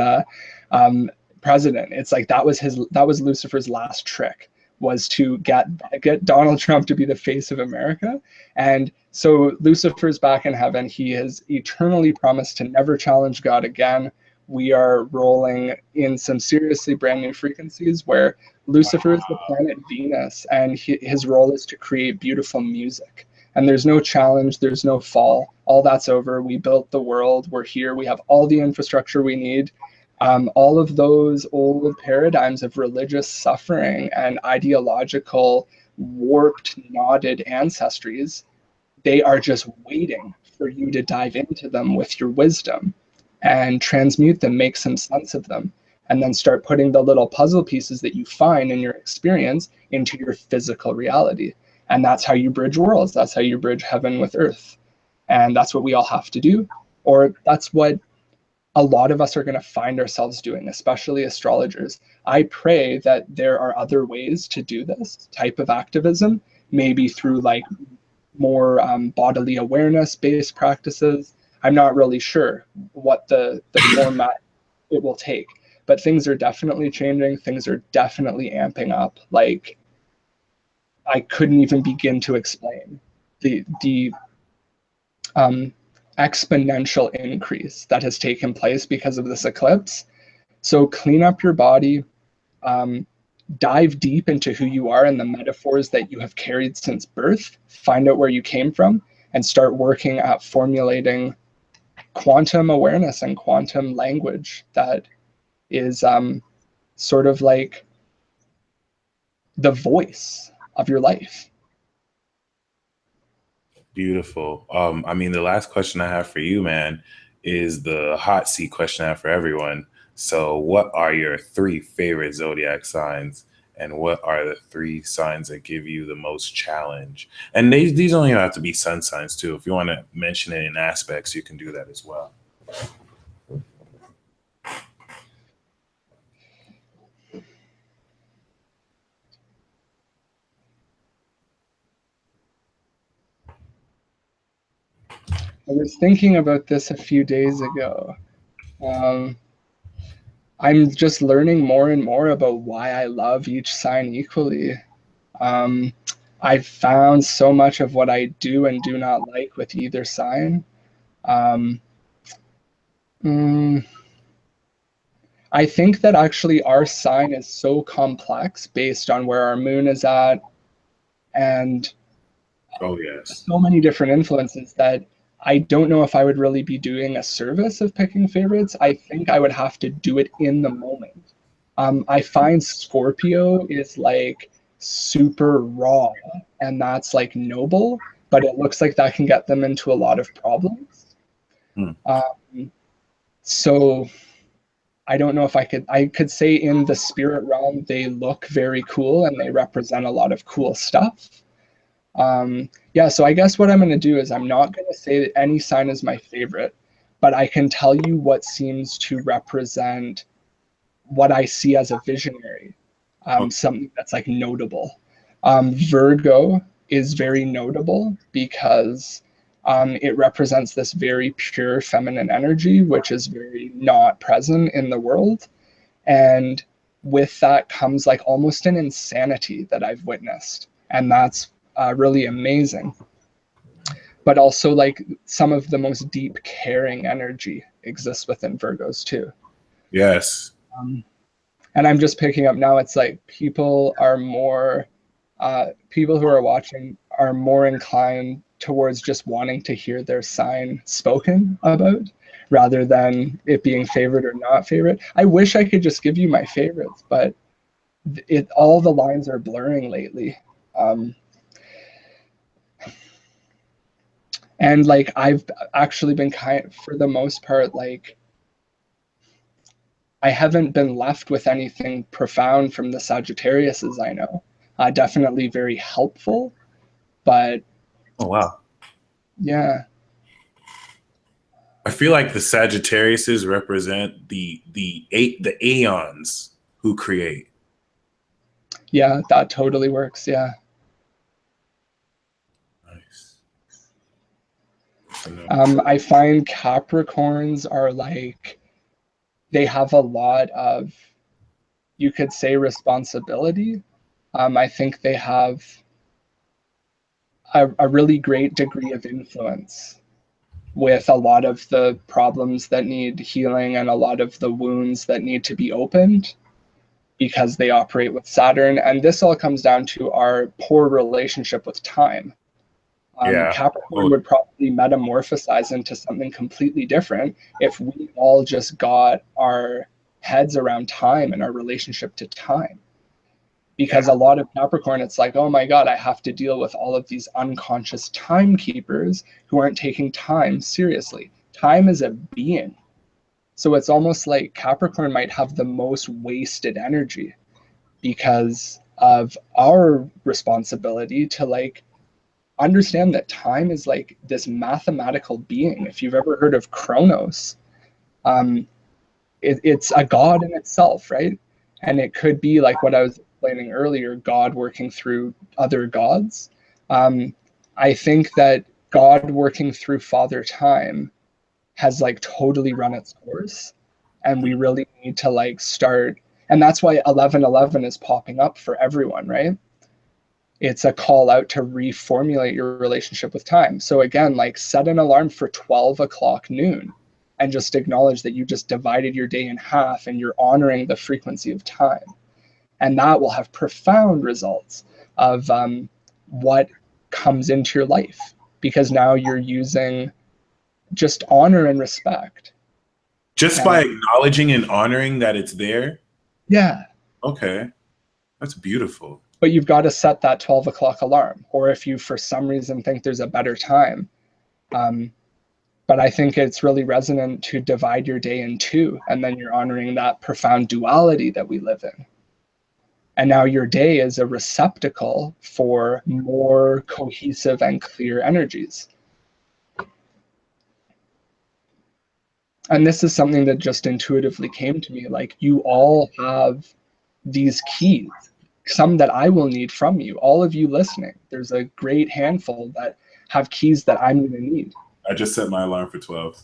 president. It's like that was Lucifer's last trick, was to get Donald Trump to be the face of America. And so Lucifer's back in heaven. He has eternally promised to never challenge God again. We are rolling in some seriously brand new frequencies where Lucifer is the planet Venus, and his role is to create beautiful music. And there's no challenge, there's no fall. All that's over. We built the world. We're here. We have all the infrastructure we need. All of those old paradigms of religious suffering and ideological warped, knotted ancestries, they are just waiting for you to dive into them with your wisdom and transmute them, make some sense of them, and then start putting the little puzzle pieces that you find in your experience into your physical reality. And that's how you bridge worlds. That's how you bridge heaven with earth. And that's what we all have to do. Or that's what a lot of us are going to find ourselves doing, especially astrologers. I pray that there are other ways to do this type of activism, maybe through like more bodily awareness based practices. I'm not really sure what the format it will take, but things are definitely changing. Things are definitely amping up. Like I couldn't even begin to explain the exponential increase that has taken place because of this eclipse. So clean up your body, dive deep into who you are and the metaphors that you have carried since birth, find out where you came from, and start working at formulating quantum awareness and quantum language that is sort of like the voice of your life. Beautiful. I mean, the last question I have for you, man, is the hot seat question I have for everyone. So, what are your three favorite zodiac signs, and what are the three signs that give you the most challenge? And these don't even have to be sun signs, too. If you want to mention it in aspects, you can do that as well. I was thinking about this a few days ago. I'm just learning more and more about why I love each sign equally. Um, I've found so much of what I do and do not like with either sign. Um, mm, I think that actually our sign is so complex based on where our moon is at and Oh, yes. so many different influences that I don't know if I would really be doing a service of picking favorites. I think I would have to do it in the moment. I find Scorpio is like super raw, and that's like noble, but it looks like that can get them into a lot of problems. Hmm. Um, so I don't know if I could say in the spirit realm, they look very cool and they represent a lot of cool stuff. Yeah, so I guess what I'm going to do is I'm not going to say that any sign is my favorite, but I can tell you what seems to represent what I see as a visionary, something that's like notable. Virgo is very notable because it represents this very pure feminine energy, which is very not present in the world. And with that comes like almost an insanity that I've witnessed. And that's really amazing. But also, like, some of the most deep caring energy exists within Virgos too. Yes. And I'm just picking up now, it's like people are more, people who are watching are more inclined towards just wanting to hear their sign spoken about rather than it being favorite or not favorite. I wish I could just give you my favorites, but all the lines are blurring lately. And like I've actually been for the most part, like I haven't been left with anything profound from the Sagittariuses I know. Definitely very helpful, but Oh wow. yeah. I feel like the Sagittariuses represent the aeons who create. Yeah, that totally works. Yeah. Nice. I find Capricorns are like, they have a lot of, you could say, responsibility. I think they have a really great degree of influence with a lot of the problems that need healing and a lot of the wounds that need to be opened because they operate with Saturn. And this all comes down to our poor relationship with time. Yeah. Capricorn would probably metamorphosize into something completely different if we all just got our heads around time and our relationship to time. Because Yeah. a lot of Capricorn, it's like, oh my God, I have to deal with all of these unconscious timekeepers who aren't taking time seriously. Time is a being. So it's almost like Capricorn might have the most wasted energy because of our responsibility to like understand that time is like this mathematical being. If you've ever heard of Chronos, um, it's a god in itself, right? And it could be like what I was explaining earlier, God working through other gods. I think that God working through Father Time has like totally run its course, and we really need to like start. And that's why 1111 is popping up for everyone, right? It's a call out to reformulate your relationship with time. So again, like set an alarm for 12 o'clock noon and just acknowledge that you just divided your day in half and you're honoring the frequency of time. And that will have profound results of what comes into your life because now you're using just honor and respect. Just by acknowledging and honoring that it's there. Yeah. Okay. That's beautiful. But you've got to set that 12 o'clock alarm. Or if you, for some reason, think there's a better time. But I think it's really resonant to divide your day in two, and then you're honoring that profound duality that we live in. And now your day is a receptacle for more cohesive and clear energies. And this is something that just intuitively came to me. Like, you all have these keys, some that I will need from you, all of you listening. There's a great handful that have keys that I'm going to need. I just set my alarm for 12.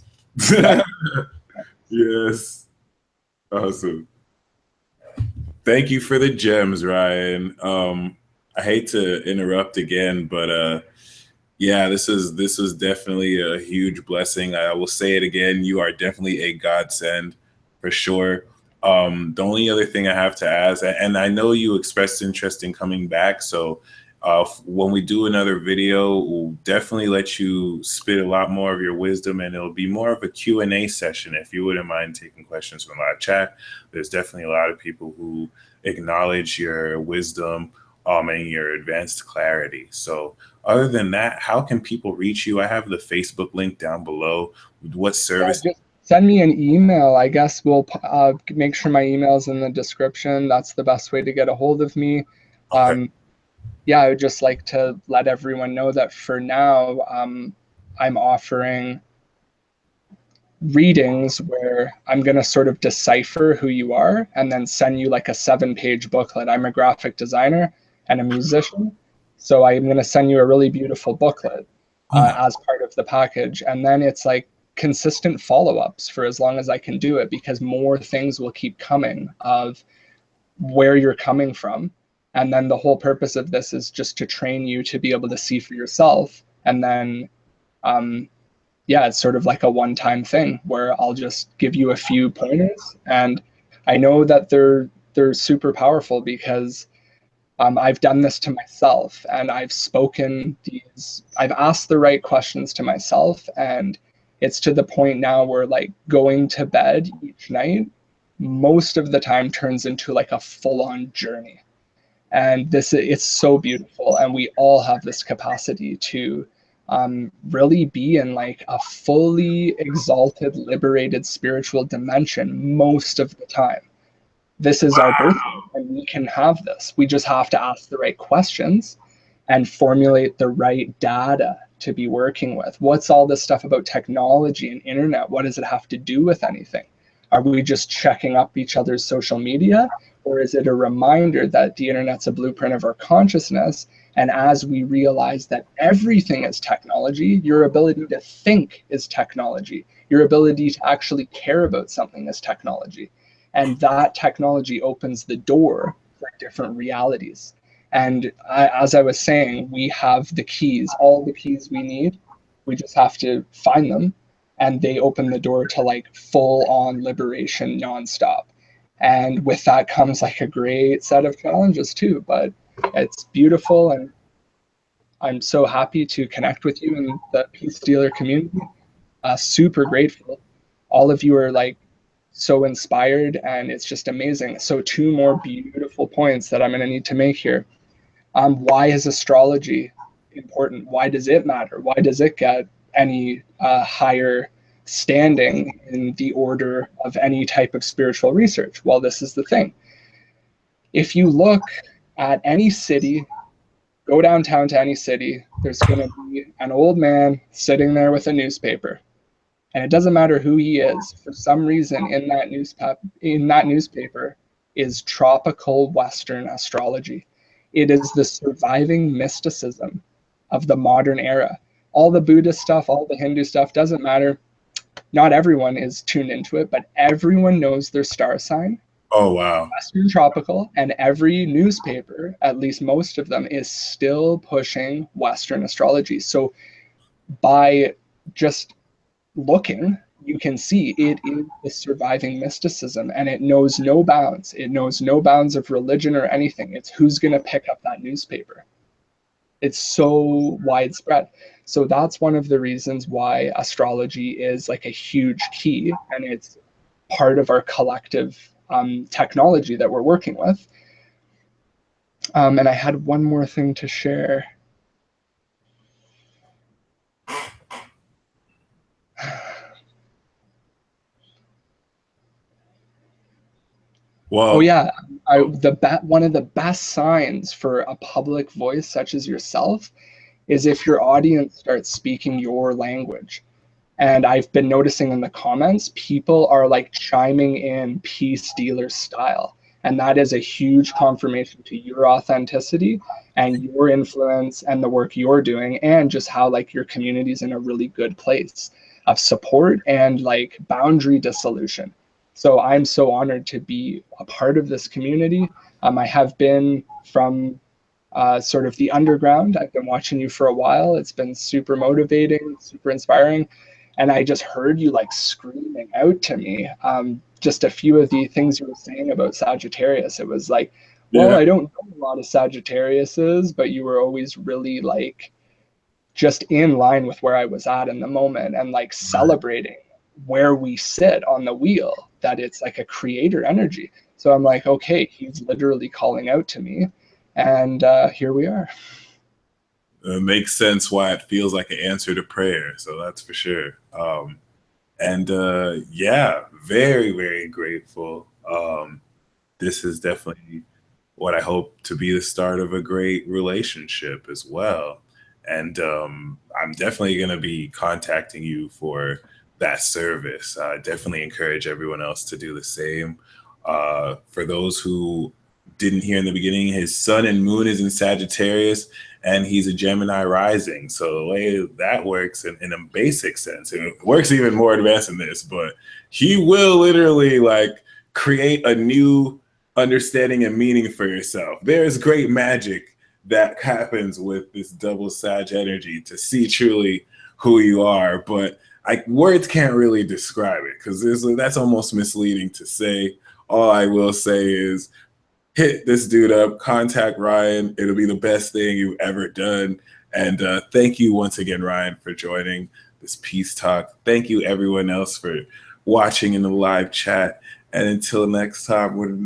Yes. Awesome. Thank you for the gems, Ryan. I hate to interrupt again, but yeah, this is definitely a huge blessing. I will say it again. You are definitely a godsend for sure. The only other thing I have to ask, and I know you expressed interest in coming back, so when we do another video, we'll definitely let you spit a lot more of your wisdom, and it'll be more of a Q&A session if you wouldn't mind taking questions from live chat. There's definitely a lot of people who acknowledge your wisdom and your advanced clarity. So other than that, how can people reach you? I have the Facebook link down below. What service? Send me an email. I guess we'll make sure my email's in the description. That's the best way to get a hold of me. Okay. Yeah, I would just like to let everyone know that for now, I'm offering readings where I'm going to sort of decipher who you are and then send you like a 7-page booklet. I'm a graphic designer and a musician. So I'm going to send you a really beautiful booklet as part of the package. And then it's like consistent follow ups for as long as I can do it, because more things will keep coming of where you're coming from. And then the whole purpose of this is just to train you to be able to see for yourself. And then yeah, it's sort of like a one-time thing where I'll just give you a few pointers, and I know that they're super powerful because I've done this to myself, and I've asked the right questions to myself, and it's to the point now where like going to bed each night, most of the time turns into like a full-on journey, and it's so beautiful, and we all have this capacity to really be in like a fully exalted, liberated spiritual dimension most of the time. This is our birthright, and we can have this. We just have to ask the right questions and formulate the right data to be working with. What's all this stuff about technology and internet? What does it have to do with anything? Are we just checking up each other's social media? Or is it a reminder that the internet's a blueprint of our consciousness? And as we realize that everything is technology, your ability to think is technology. Your ability to actually care about something is technology. And that technology opens the door for different realities. And as I was saying, we have the keys, all the keys we need. We just have to find them, and they open the door to like full on liberation nonstop. And with that comes like a great set of challenges too, but it's beautiful. And I'm so happy to connect with you in the Peace Dealer community. Super grateful. All of you are like so inspired, and it's just amazing. So, two more beautiful points that I'm going to need to make here. Why is astrology important? Why does it matter? Why does it get any higher standing in the order of any type of spiritual research? Well, this is the thing. If you look at any city, go downtown to any city, there's going to be an old man sitting there with a newspaper. And it doesn't matter who he is. For some reason, in that newspaper is tropical Western astrology. It is the surviving mysticism of the modern era. All the Buddhist stuff, all the Hindu stuff doesn't matter. Not everyone is tuned into it, but everyone knows their star sign, Oh, wow. Western tropical, and every newspaper, at least most of them, is still pushing Western astrology. So by just looking, you can see it is the surviving mysticism, and it knows no bounds. It knows no bounds of religion or anything. It's who's going to pick up that newspaper. It's so widespread. So that's one of the reasons why astrology is like a huge key, and it's part of our collective technology that we're working with. And I had one more thing to share. Well, Oh yeah, one of the best signs for a public voice such as yourself is if your audience starts speaking your language. And I've been noticing in the comments, people are like chiming in peace dealer style. And that is a huge confirmation to your authenticity and your influence and the work you're doing, and just how like your community's in a really good place of support and like boundary dissolution. So I'm so honored to be a part of this community. I have been from sort of the underground. I've been watching you for a while. It's been super motivating, super inspiring. And I just heard you like screaming out to me. Just a few of the things you were saying about Sagittarius. It was like, well, yeah. I don't know a lot of Sagittariuses, but you were always really like just in line with where I was at in the moment, and like celebrating where we sit on the wheel, that it's like a creator energy. So I'm like, okay, he's literally calling out to me. And here we are. It makes sense why it feels like an answer to prayer. So that's for sure. And yeah, very, very grateful. This is definitely what I hope to be the start of a great relationship as well. And I'm definitely going to be contacting you for that service. I definitely encourage everyone else to do the same. For those who didn't hear in the beginning, his sun and moon is in Sagittarius and he's a Gemini rising. So the way that works in a basic sense, and it works even more advanced than this, but he will literally like create a new understanding and meaning for yourself. There is great magic that happens with this double Sag energy to see truly who you are, but words can't really describe it because that's almost misleading to say. All I will say is hit this dude up, contact Ryan. It'll be the best thing you've ever done. And thank you once again, Ryan, for joining this Peace Talk. Thank you, everyone else, for watching in the live chat. And until next time,